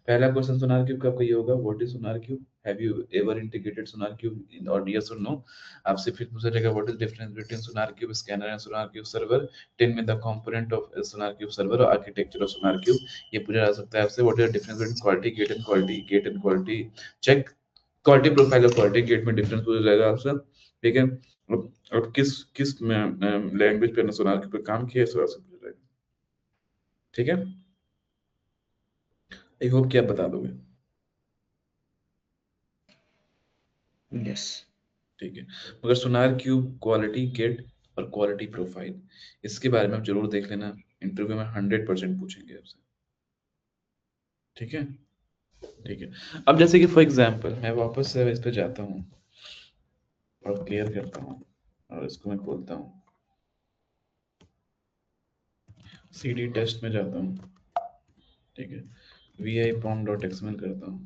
पहला क्वेश्चन सोनार क्यूब का आपका ये होगा, what is SonarQube, have you ever integrated SonarQube in, और यस और नो। आपसे फिर पूछा जाएगा what is difference between SonarQube scanner and SonarQube server, tell me the component of SonarQube server और आर्किटेक्चर ऑफ सोनार क्यूब। ये पूछा जा सकता है आपसे। What is the difference between quality gate and quality check, quality profile और क्वालिटी गेट में डिफरेंस पूछा जाएगा आपसे, ठीक है। और किस किस लैंग्वेज पे सोनार क्यूब पे काम किया है, सो आपसे पूछा जाएगा, ठीक है। आई होप कि आप बता दोगे, Yes. ठीक है। मगर सोनार क्यूब क्वालिटी गेट और क्वालिटी प्रोफाइल, इसके बारे में आप जरूर देख लेना, इंटरव्यू में 100% पूछेंगे आपसे, ठीक है। ठीक है, अब जैसे कि फॉर एग्जांपल मैं वापस से इस पे जाता हूँ और क्लियर करता हूँ और इसको मैं खोलता हूँ, CD टेस्ट में जाता हूँ, ठीक है। vi.pom.xml करता हूँ,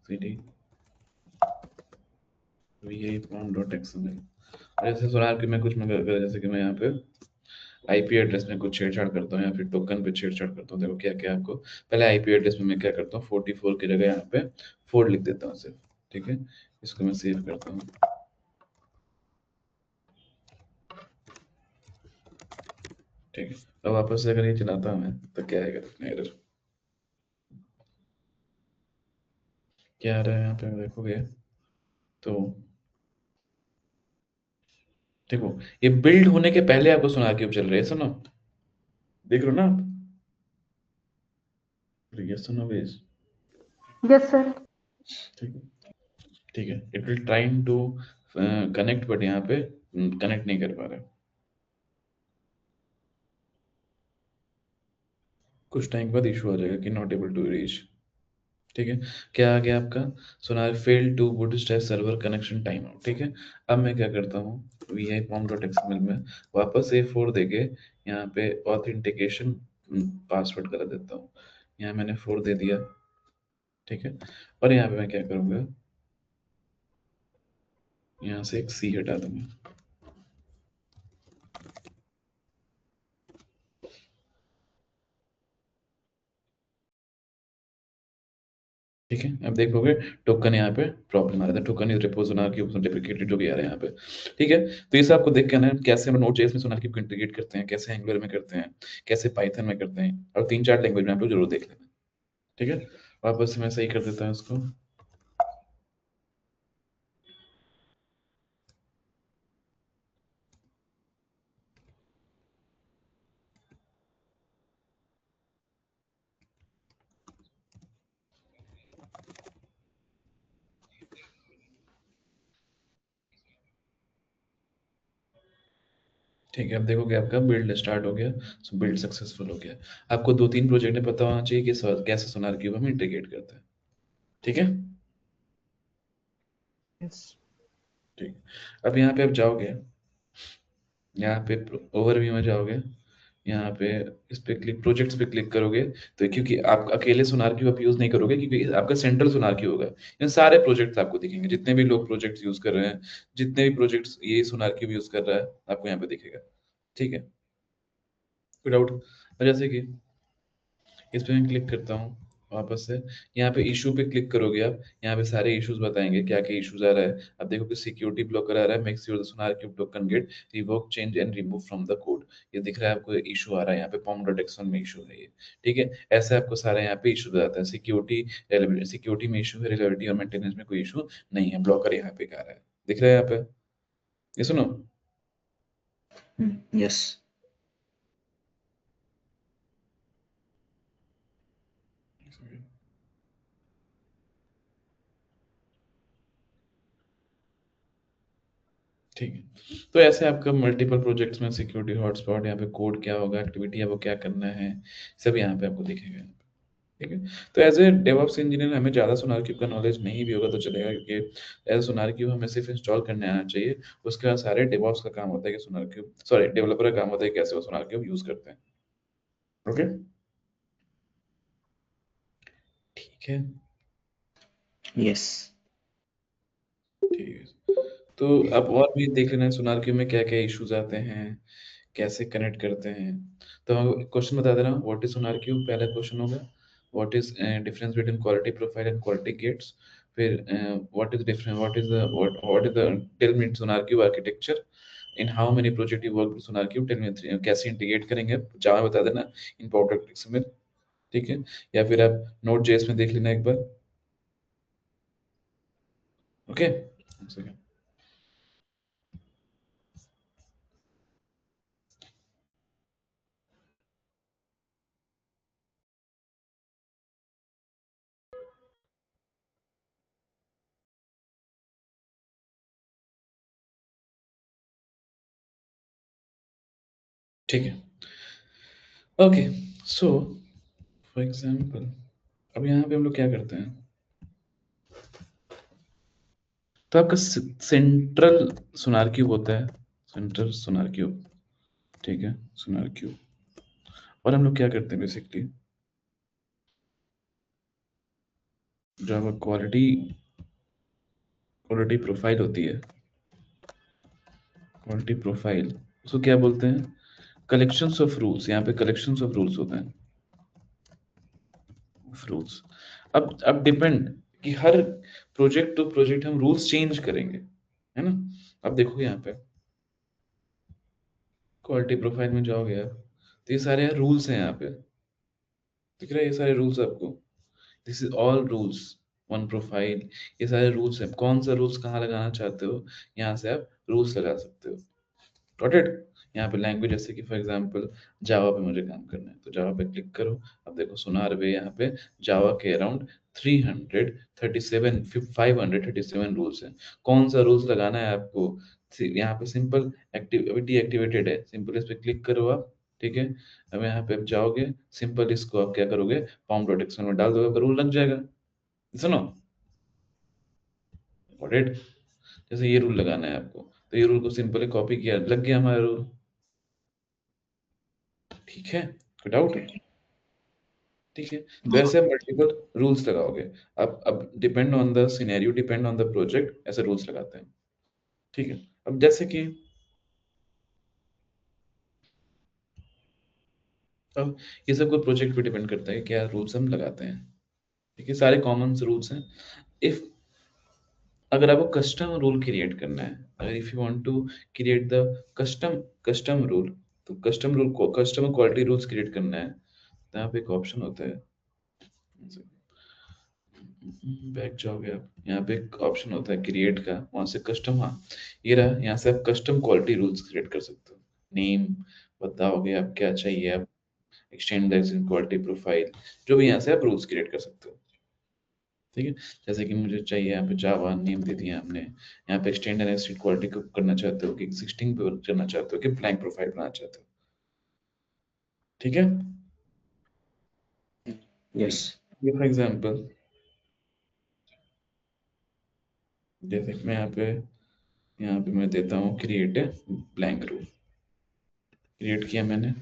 CD vi.pom.xml। जैसे सोनार क्यूब में कुछ मैं जैसे कि मैं यहाँ पे आईपी एड्रेस में कुछ छेड़छाड़ करता हूँ या फिर टोकन पे छेड़छाड़ करता हूँ। देखो क्या क्या आपको, पहले आईपी एड्रेस में मैं क्या करता हूँ, 44 की जगह यहाँ पे 4 लिख देता हूँ सिर्फ, ठीक है। इसको मैं सेव करता हूँ, ठीक है। अब वापस से अगर ये चलाता हूँ मैं तो क्या आएगा, एरर क्या आ रहा है यहाँ पे देखोगे तो, देखो ये बिल्ड होने के पहले आपको सोनार क्यूब चल रहे हैं, सुनो, देख रहे हो ना आप, ये सुनो बेस, Yes, sir. ठीक है, ठीक है। It will trying to connect but यहाँ पे कनेक्ट नहीं कर पा रहा है। कुछ टाइम बाद इशू आ जाएगा कि नॉट एबल टू रीच, ठीक है। क्या आ गया आपका, sonar fail to bootstrap server connection time out, ठीक है। अब मैं क्या करता हूँ, vi.pom.xml में वापस A4 देके यहाँ पे ऑथेंटिकेशन पासवर्ड कर देता हूँ, यहाँ मैंने 4 दे दिया, ठीक है। और यहाँ पे मैं क्या करूँगा, यहाँ से एक C हटा दूंगा, ठीक है। अब देखोगे टोकन यहाँ पे प्रॉब्लम आ रहा था, token is repose Sonar cube deprecated जो भी आ रहा है यहाँ पे, ठीक है। तो ये सब आपको देख के ना कैसे हम नोड.js में सोनार क्यूब को इंटीग्रेट करते हैं, कैसे एंगुलर में करते हैं, कैसे पाइथन में करते हैं, और 3-4 लैंग्वेज में आप लोग जरूर देख लेना, ठीक है। वापस से मैं सही कर देता हूँ इसको, ठीक है। अब देखोगे आपका बिल्ड स्टार्ट हो गया, सो बिल्ड सक्सेसफुल हो गया। आपको 2-3 प्रोजेक्ट में पता होना चाहिए कि कैसे सोनार क्यूब हम इंटीग्रेट करते हैं, ठीक है। Yes. ठीक, अब यहाँ पे आप जाओगे, यहाँ पे ओवरव्यू में जाओगे, यहाँ पे इस पे क्लिक, प्रोजेक्ट्स पे क्लिक करोगे तो, क्योंकि आप अकेले सोनार क्यूब आप यूज नहीं करोगे क्योंकि आपका सेंट्रल सोनार क्यूब होगा, इन सारे प्रोजेक्ट्स आपको दिखेंगे, जितने भी लोग प्रोजेक्ट्स यूज कर रहे हैं, जितने भी प्रोजेक्ट्स ये सोनार क्यूब यूज कर रहा है आपको यहाँ पे दिखेगा, ठीक है। विदाउट, जैसे कि इस पे मैं क्लिक करता हूँ वापस से, यहाँ पे इशू पे क्लिक करोगे आप, यहाँ पे सारे इश्यूज बताएंगे क्या क्या इश्यूज आ रहा है। अब देखो कि सिक्योरिटी ब्लॉकर आ रहा है, make sure the SonarQube token get revoke change and remove from the code, ये दिख रहा है आपको इशू आ रहा है यहाँ पे, pom.xml में इशू है ये, ठीक है। ऐसे आपको सारे यहाँ पे इशू बताता है, सिक्योरिटी में इशू है, रिलायबिलिटी और मेंटेनेंस में कोई इशू नहीं है, ब्लॉकर यहाँ पे आ रहा है, दिख रहा है यहाँ पे, ये सुनो, Yes. ठीक है। तो ऐसे आपका मल्टीपल प्रोजेक्ट्स में सिक्योरिटी हॉटस्पॉट, यहाँ पे कोड क्या होगा, एक्टिविटी है वो क्या करना है, सब यहाँ पे आपको दिखेगा। ठीक है। तो एज ए डेवऑप्स इंजीनियर हमें ज़्यादा सोनारक्यूब का नॉलेज नहीं भी होगा तो चलेगा, क्योंकि एज ए सोनारक्यूब हमें सिर्फ इंस्टॉल करने आना चाहिए। उसके बाद सारे डेवऑप्स का काम होता है कि सोनारक्यूब, सॉरी, डेवलपर का काम होता है कैसे वो सोनारक्यूब यूज करते हैं। ओके, ठीक है। यस। ठीक है, तो अब और भी देख लेना है सोनारक्यूब में क्या क्या इश्यूज आते हैं, कैसे कनेक्ट करते हैं। तो क्वेश्चन बता दे रहा हूँ, व्हाट इज सोनारक्यूब पहला क्वेश्चन होगा। What is difference between quality profile and quality gates. फिर what is difference, what is the tell me SonarQube architecture in how many project you work with SonarQube, tell me कैसे इंटीग्रेट करेंगे, जावा बता देना इन पावर में। ठीक है, या फिर आप नोट जेएस में देख लेना एक बार। ओके, ठीक है। ओके, सो फॉर एग्जांपल अब यहाँ पे हम लोग क्या करते हैं, तो आपका सेंट्रल सोनार क्यूब होता है, सेंट्रल सोनार क्यूब। ठीक है, सोनार क्यूब। और हम लोग क्या करते हैं बेसिकली, जो आपका क्वालिटी क्वालिटी प्रोफाइल होती है, क्वालिटी प्रोफाइल, उसको क्या बोलते हैं, कलेक्शंस ऑफ रूल्स। यहाँ पे कलेक्शंस ऑफ रूल्स होते हैं, रूल्स। अब डिपेंड कि हर प्रोजेक्ट टू प्रोजेक्ट हम रूल्स चेंज करेंगे, है ना। अब देखो यहाँ पे क्वालिटी प्रोफाइल में जाओगे आप, तो ये सारे रूल्स हैं यहाँ पे, दिख रहा है ये सारे रूल्स आपको। This is all rules, one profile. ये सारे रूल्स हैं, कौन सा रूल्स कहाँ लगाना चाहते हो, यहाँ से आप रूल्स लगा सकते हो। Got it. यहाँ पे लैंग्वेज, जैसे कि फॉर एग्जांपल जावा पे मुझे काम करना है तो जावा पे क्लिक करो। अब देखो सोनार पे यहाँ पे जावा के अराउंड 337 537 रूल्स हैं। कौन सा रूल्स लगाना है आपको, यहाँ पे सिंपल एक्टिविटी एक्टिवेटेड है, सिंपल इस पे क्लिक करो आप। ठीक है, अब यहाँ पे आप जाओगे, सिंपल इसको आप क्या करोगे, पाम प्रोटेक्शन में डाल दोगे, रूल लग जाएगा। सुनो, गॉट इट। जैसे ये रूल लगाना है आपको, तो ये रूल को सिंपली कॉपी किया, लग गया हमारा रूल। ठीक है, कोई डाउट। ठीक है, तो ऐसे मल्टीपल रूल्स लगाओगे। अब depend on the scenario, depend on the project, ऐसे रूल्स लगाते हैं। ठीक है, अब जैसे कि अब ये सब को प्रोजेक्ट पे डिपेंड करता है क्या रूल्स हम लगाते हैं। ठीक है, सारे कॉमन रूल्स हैं। इफ अगर आपको कस्टम रूल क्रिएट करना है, अगर if you want to create the custom custom rule, तो कस्टम रूल को कस्टमर क्वालिटी रूल्स क्रिएट करना है, तो यहाँ पे एक ऑप्शन होता है, बैक जाओगे आप, यहाँ पे एक ऑप्शन होता है क्रिएट का, वहां से कस्टम, हाँ ये रहा, यहाँ से आप कस्टम क्वालिटी रूल्स क्रिएट कर सकते हो। नेम बताओगे आप क्या चाहिए, आप एक्सटेंड द क्वालिटी प्रोफाइल, जो भी यहाँ से आप रूल्स क्रिएट कर सकते हो। ठीक है, जैसे कि मुझे चाहिए यहाँ पे जावा, नेम दे दिया हमने। यहाँ पे एक्सटेंड एंड एक्सटेंड क्वालिटी को करना चाहते हो कि 16 पे करना चाहते हो कि ब्लैंक प्रोफाइल बनाना चाहते हो। ठीक है, यस। ये फॉर एग्जांपल जैसे कि मैं यहाँ पे मैं देता हूँ create a blank rule, create किया मैंने।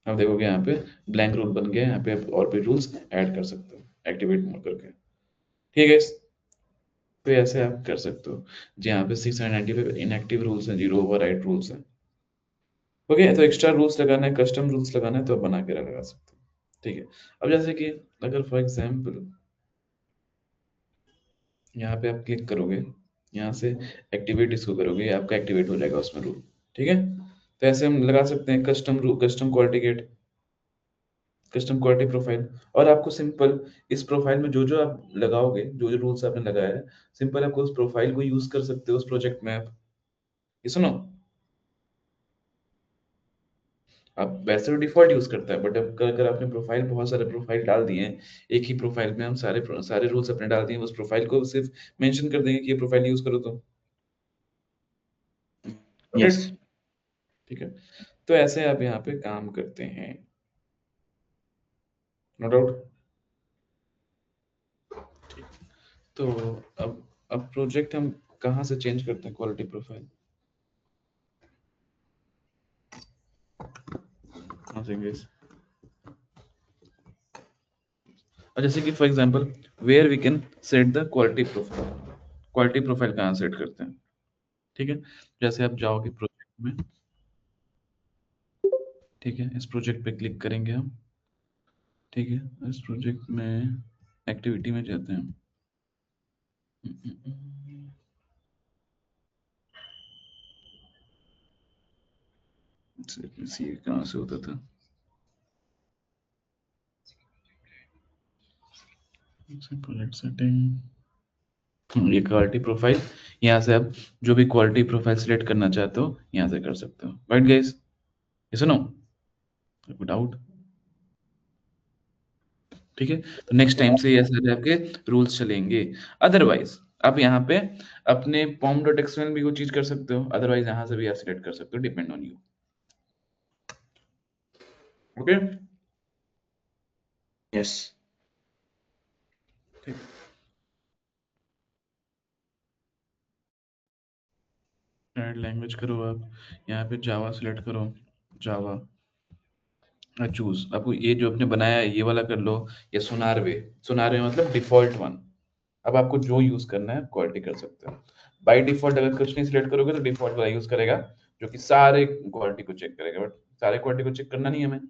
अब देखोगे यहाँ पे ब्लैंक रूल बन गया, यहाँ पे आप और भी रूल्स ऐड कर सकते हो एक्टिवेट मोड करके। ठीक है, तो ऐसे आप कर सकते हो। जी, यहाँ पे 695 इनएक्टिव रूल्स हैं, 0 ओवरराइड रूल्स हैं। ओके, तो एक्स्ट्रा रूल्स लगाना है, कस्टम रूल्स लगाना है, तो आप बना के लगा सकते हो। ठीक है, अब जैसे कि अगर फॉर एग्जांपल यहाँ पे आप क्लिक करोगे, यहाँ से एक्टिवेट इसको करोगे, आपका एक्टिवेट हो जाएगा उसमें रूल। ठीक है, तो ऐसे हम लगा सकते हैं custom rule, custom quality gate, custom quality profile. और आपको सिंपल इस प्रोफाइल में जो जो आप लगाओगे, जो जो रूल्स आपने लगाया है, सिंपल आपको उस प्रोफाइल को यूज कर सकते हो उस प्रोजेक्ट में आप। ये सुनो, आप वैसे तो डिफॉल्ट यूज करता है, बट अब अगर आपने प्रोफाइल बहुत सारे प्रोफाइल डाल दिए हैं, एक ही प्रोफाइल में हम सारे सारे रूल्स अपने डाल दिए, उस प्रोफाइल को सिर्फ मेंशन कर देंगे कि ये प्रोफाइल यूज करो, तो Yes. ठीक है, तो ऐसे आप यहाँ पे काम करते हैं, नो डाउट। तो अब प्रोजेक्ट हम कहाँ से चेंज करते हैं क्वालिटी प्रोफाइल, कहाँ से guys? और जैसे कि for example where we can set the quality profile कहाँ सेट करते हैं, ठीक है। जैसे आप जाओगे प्रोजेक्ट में, ठीक है, इस प्रोजेक्ट पे क्लिक करेंगे हम, ठीक है, इस प्रोजेक्ट में एक्टिविटी में जाते हैं, सी कहाँ से होता था, प्रोजेक्ट सेटिंग, ये क्वालिटी प्रोफाइल, यहाँ से आप जो भी क्वालिटी प्रोफाइल सिलेक्ट करना चाहते हो यहाँ से कर सकते हो, राइट गाइस, ये सुनो डाउट, ठीक है। तो नेक्स्ट टाइम से ये सारे आपके रूल्स चलेंगे। अदरवाइज आप यहाँ पे अपने pom.xml भी वो चीज कर सकते हो, अदरवाइज यहाँ से भी आप सिलेक्ट कर सकते हो, depend on you, okay. Yes. Add language करो, आप यहाँ पे जावा सिलेक्ट करो, जावा चूज, आपको ये जो आपने बनाया है ये वाला कर लो, या सोनारवे मतलब डिफॉल्ट वन। अब आपको जो यूज करना है क्वालिटी कर सकते हो। बाय डिफॉल्ट अगर कुछ नहीं सिलेक्ट करोगे तो डिफॉल्ट वाला यूज करेगा, जो कि सारे क्वालिटी को चेक करेगा, बट सारे क्वालिटी को चेक करना नहीं है हमें,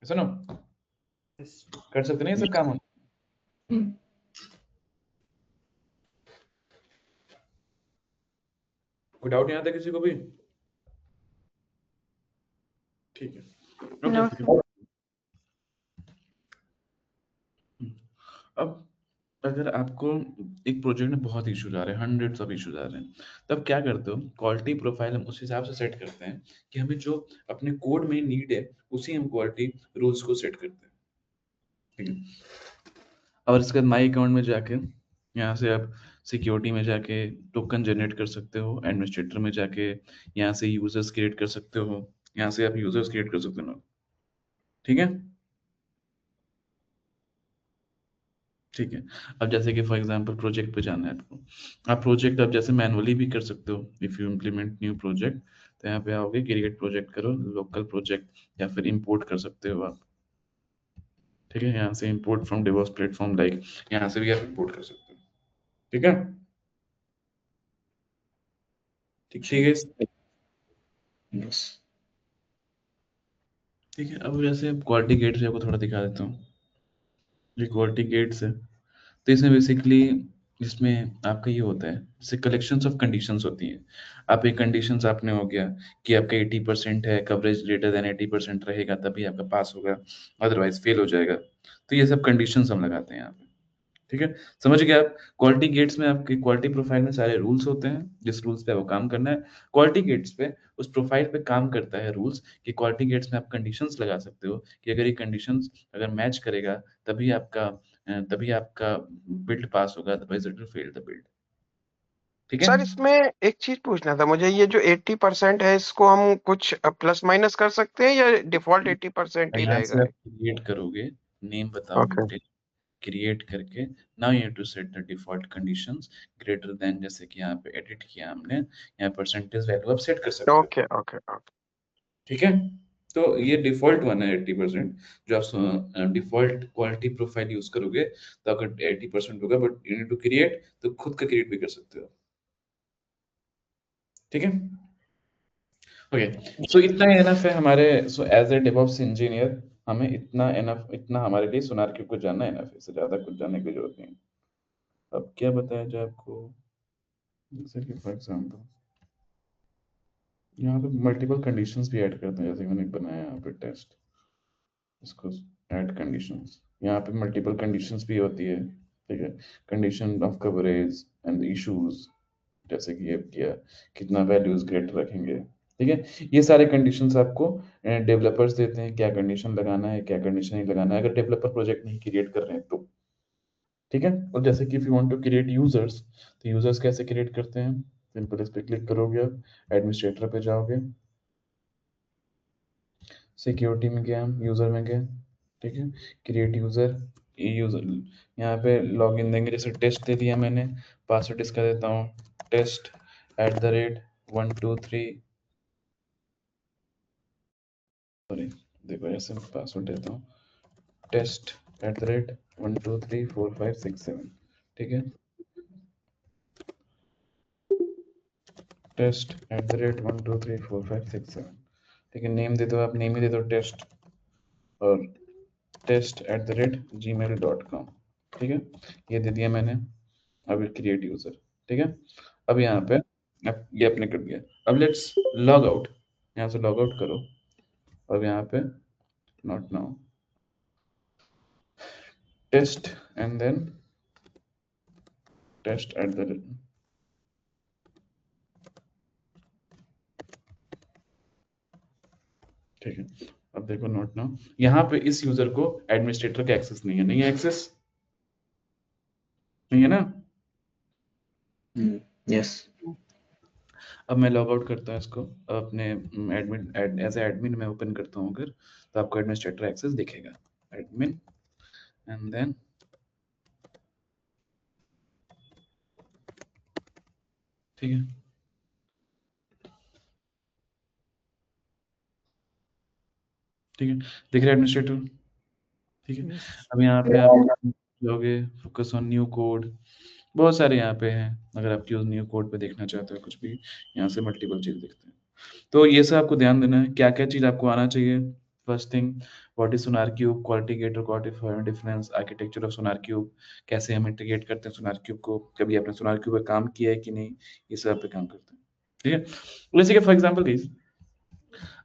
सुनो, Yes. कर सकते नहीं ये सब काम हम। कोई डाउट नहीं आता किसी को भी, ठीक है। No, Okay. sir. अब अगर आपको एक प्रोजेक्ट में बहुत इश्यूज आ रहे हैं, हंड्रेड्स ऑफ इश्यूज आ रहे हैं, तब क्या करते हो, क्वालिटी प्रोफाइल हम उस हिसाब से सेट करते हैं कि हमें जो अपने कोड में नीड है उसी हम क्वालिटी रूल्स को सेट करते हैं, ठीक है। और इसके बाद माई अकाउंट में जाके यहाँ से आप सिक्योरिटी में जाके टोकन जनरेट कर सकते हो, एडमिनिस्ट्रेटर में जाके यहाँ से यूजर्स क्रिएट कर सकते हो, यहाँ से आप यूजर्स क्रिएट कर सकते हो, ठीक है, ठीक है। अब जैसे कि फॉर एग्जांपल प्रोजेक्ट पे जाना है आपको, आप प्रोजेक्ट अब जैसे मैनुअली भी कर सकते हो, if you implement new project, तो यहाँ पे आओगे क्रिएट प्रोजेक्ट करो, लोकल प्रोजेक्ट, या फिर इंपोर्ट कर सकते हो आप, ठीक है, यहाँ से import from DevOps platform, like यहाँ से भी आप इंपोर्ट कर सकते हो, ठीक है, ठीक है, Yes. ठीक है। अब जैसे क्वालिटी गेट से आपको थोड़ा दिखा देता हूँ, ये क्वालिटी गेट्स है, तो इसमें बेसिकली इसमें आपका ये होता है, जैसे कलेक्शंस ऑफ कंडीशंस होती हैं, आप एक कंडीशंस आपने हो गया कि आपका 80% है, कवरेज ग्रेटर देन 80% रहेगा तभी आपका पास होगा, अदरवाइज फेल हो जाएगा, तो ये सब कंडीशंस हम लगाते हैं यहाँ पे, ठीक है, समझ गए आप। क्वालिटी गेट्स में आपके क्वालिटी प्रोफाइल में सारे रूल्स होते हैं, जिस रूल्स पे वो काम करना है, क्वालिटी गेट्स पे उस प्रोफाइल पे काम करता है रूल्स, कि क्वालिटी गेट्स में आप कंडीशंस लगा सकते हो कि अगर ये कंडीशंस अगर मैच करेगा तभी आपका बिल्ड पास होगा, otherwise it will fail the build, ठीक है। सर इसमें एक चीज पूछना था मुझे, ये जो 80% है इसको हम कुछ प्लस माइनस कर सकते हैं या डिफॉल्ट 80% ही यहाँ रहेगा? से आप क्रिएट करोगे, नेम बताओ, ओके क्रिएट करके now you have to set the default conditions greater than, जैसे कि यहाँ पे एडिट किया हमने, यहाँ परसेंटेज वैल्यू आप सेट कर सकते हो, ओके ओके ओके। ठीक है। तो ये डिफॉल्ट वन है 80%, जो आप डिफॉल्ट क्वालिटी प्रोफाइल यूज करोगे तो अगर 80% होगा, but you need to create, तो खुद का क्रिएट भी कर सकते हो, ठीक है, ओके। सो इतना एनफ है हमारे, so as a DevOps engineer हमें इतना एनफ, इतना हमारे लिए सोनार क्यूब को जानना एनफ है, इससे ज्यादा कुछ जानने की जरूरत नहीं है। अब क्या बताया जाए आपको, जैसे कि फॉर एग्जांपल यहाँ पे मल्टीपल कंडीशंस भी ऐड करते हैं, जैसे मैंने बनाया यहाँ पे टेस्ट, इसको ऐड कंडीशंस, यहाँ पे मल्टीपल कंडीशंस भी होती है, ठीक है, condition of coverage and issues, जैसे कि ये किया कितना वैल्यूज ग्रेटर रखेंगे, ठीक है, ये सारे कंडीशंस आपको डेवलपर्स देते हैं, क्या कंडीशन लगाना है क्या कंडीशन नहीं लगाना है, अगर डेवलपर प्रोजेक्ट नहीं क्रिएट कर रहे हैं तो, ठीक है। और जैसे कि if you want to create users, तो यूजर्स कैसे क्रिएट करते हैं, सिंपल इस पे क्लिक करोगे, आप एडमिनिस्ट्रेटर पे जाओगे, सिक्योरिटी में गए, हम यूजर में गए, ठीक है, क्रिएट यूजर, यूजर यहाँ पे लॉगिन देंगे, जैसे टेस्ट दे दिया मैंने, पासवर्ड इसका देता हूँ test@123, सॉरी देखो ऐसे पासवर्ड देता हूँ test@1234567, ठीक है, test@1234567, ठीक है, नेम दे दो, आप नेम ही दे दो टेस्ट, और test@gmail.com, ठीक है, ये दे दिया मैंने। अब क्रिएट यूजर, ठीक है, अब यहाँ पे अब ये अपने कर दिया। अब लेट्स लॉग आउट, यहाँ से लॉग आउट करो, अब यहाँ पे not now test and then test at the, ठीक है, अब देखो नोट नाउ, यहाँ पे इस यूजर को एडमिनिस्ट्रेटर का एक्सेस नहीं है, नहीं है एक्सेस, नहीं है ना। यस। अब मैं लॉग आउट करता हूँ इसको, अपने एडमिन एज एडमिन मैं ओपन करता हूँ अगर, तो आपको एडमिनिस्ट्रेटर एक्सेस दिखेगा, एडमिन एंड देन ठीक है, ठीक है, दिख रहा है एडमिनिस्ट्रेटर, ठीक है। अब यहाँ पे आप जाओगे, फोकस ऑन न्यू कोड, बहुत सारे यहाँ पे हैं, अगर आप यूज न्यू कोड पे देखना चाहते हो कुछ भी, यहाँ से मल्टीपल चीज दिखते हैं। तो ये सब आपको ध्यान देना है, क्या क्या चीज आपको आना चाहिए। First thing, what is SonarQube, quality gate और quality difference, architecture of SonarQube, कैसे हम इंटीग्रेट करते हैं सोनार क्यूब को, कभी आपने सोनार क्यूब पे काम किया है कि नहीं, ये सब पे काम करते हैं, ठीक है। जैसे कि फॉर एग्जाम्पल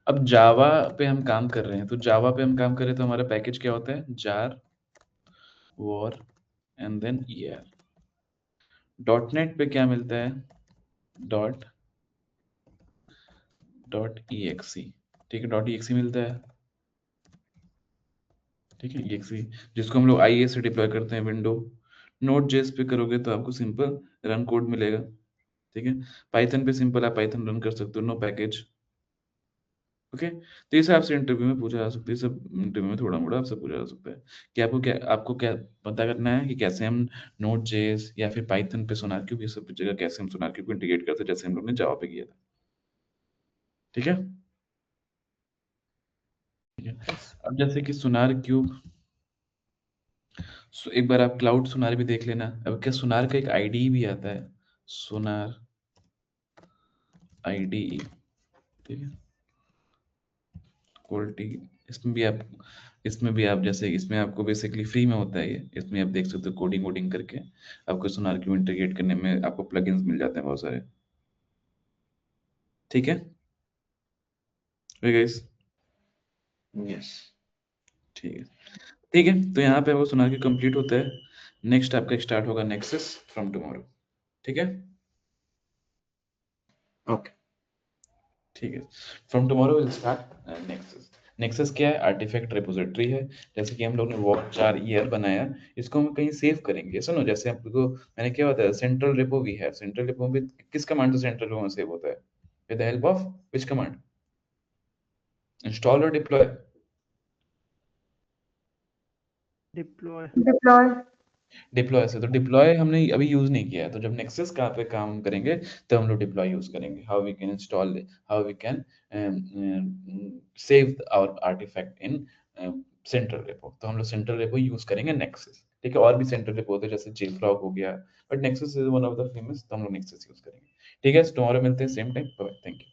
अब जावा पे हम काम कर रहे हैं, तो जावा पे हम काम कर रहे हैं तो हमारा पैकेज क्या होता है, jar war and then ear. Dot net पे क्या मिलता है, डॉट .exe, ठीक है, .exe मिलता है, ठीक है, exe जिसको हम लोग IIS से डिप्लॉय करते हैं विंडो। नोट जेएस पे करोगे तो आपको सिंपल रन कोड मिलेगा, ठीक है। पाइथन पे सिंपल आप पाइथन रन कर सकते हो, नो पैकेज, ओके। तो ये सब आपसे इंटरव्यू में पूछा जा सकता है, सब इंटरव्यू में थोड़ा मोड़ा आपसे पूछा जा सकता है कि आपको क्या पता करना है कि कैसे हम नोट जेएस या फिर पाइथन पे सोनार क्यूब, ये सब जगह कैसे हम सोनार क्यूब को इंटीग्रेट करते हैं, जैसे हम लोग ने जावा पे किया था, ठीक है। अब जैसे कि सोनार क्यूब, एक बार आप क्लाउड सोनार भी देख लेना। अब क्या सोनार का एक आईडी भी आता है, सोनार आईडी, ठीक है, क्वालिटी, इसमें भी आप जैसे इसमें आपको बेसिकली फ्री में होता है ये, इसमें आप देख सकते हो कोडिंग वोडिंग करके आपको सोनार क्यूब इंटीग्रेट करने में आपको प्लगइन्स मिल जाते हैं बहुत सारे, ठीक है गाइस, यस। ठीक है, ठीक है। तो यहाँ पे आपको सोनार क्यूब कंप्लीट होता है। नेक्स्ट आपका स्टार्ट होगा नेक्सस फ्रॉम टुमारो, ठीक है, ओके। ठीक है, from tomorrow will start nexus. Nexus क्या है, आर्टिफैक्ट रिपोजिटरी है। जैसे कि हम लोग ने वॉक 4 बनाया, इसको हम कहीं सेव करेंगे, सुनो, जैसे आपको मैंने क्या होता है, सेंट्रल रेपो भी है, सेंट्रल रेपो में किस कमांड से सेंट्रल रेपो में सेव होता है, with the help of which command, install और डिप्लॉय, डिप्लॉय डिप्लॉय से। तो डिप्लॉय हमने अभी यूज नहीं किया है, तो जब नेक्सस का पे काम करेंगे तो हम लोग डिप्लॉय यूज करेंगे, how we can install, how we can save our artifact in central repo, तो हम लोग सेंट्रल रेपो यूज करेंगे नेक्सस, ठीक है। और भी सेंट्रल रेपो होते हैं जैसे JFrog हो गया, but nexus is one of the famous, तो हम लोग नेक्सस यूज करेंगे, ठीक है। टुमारो मिलते हैं same time, bye, thank you.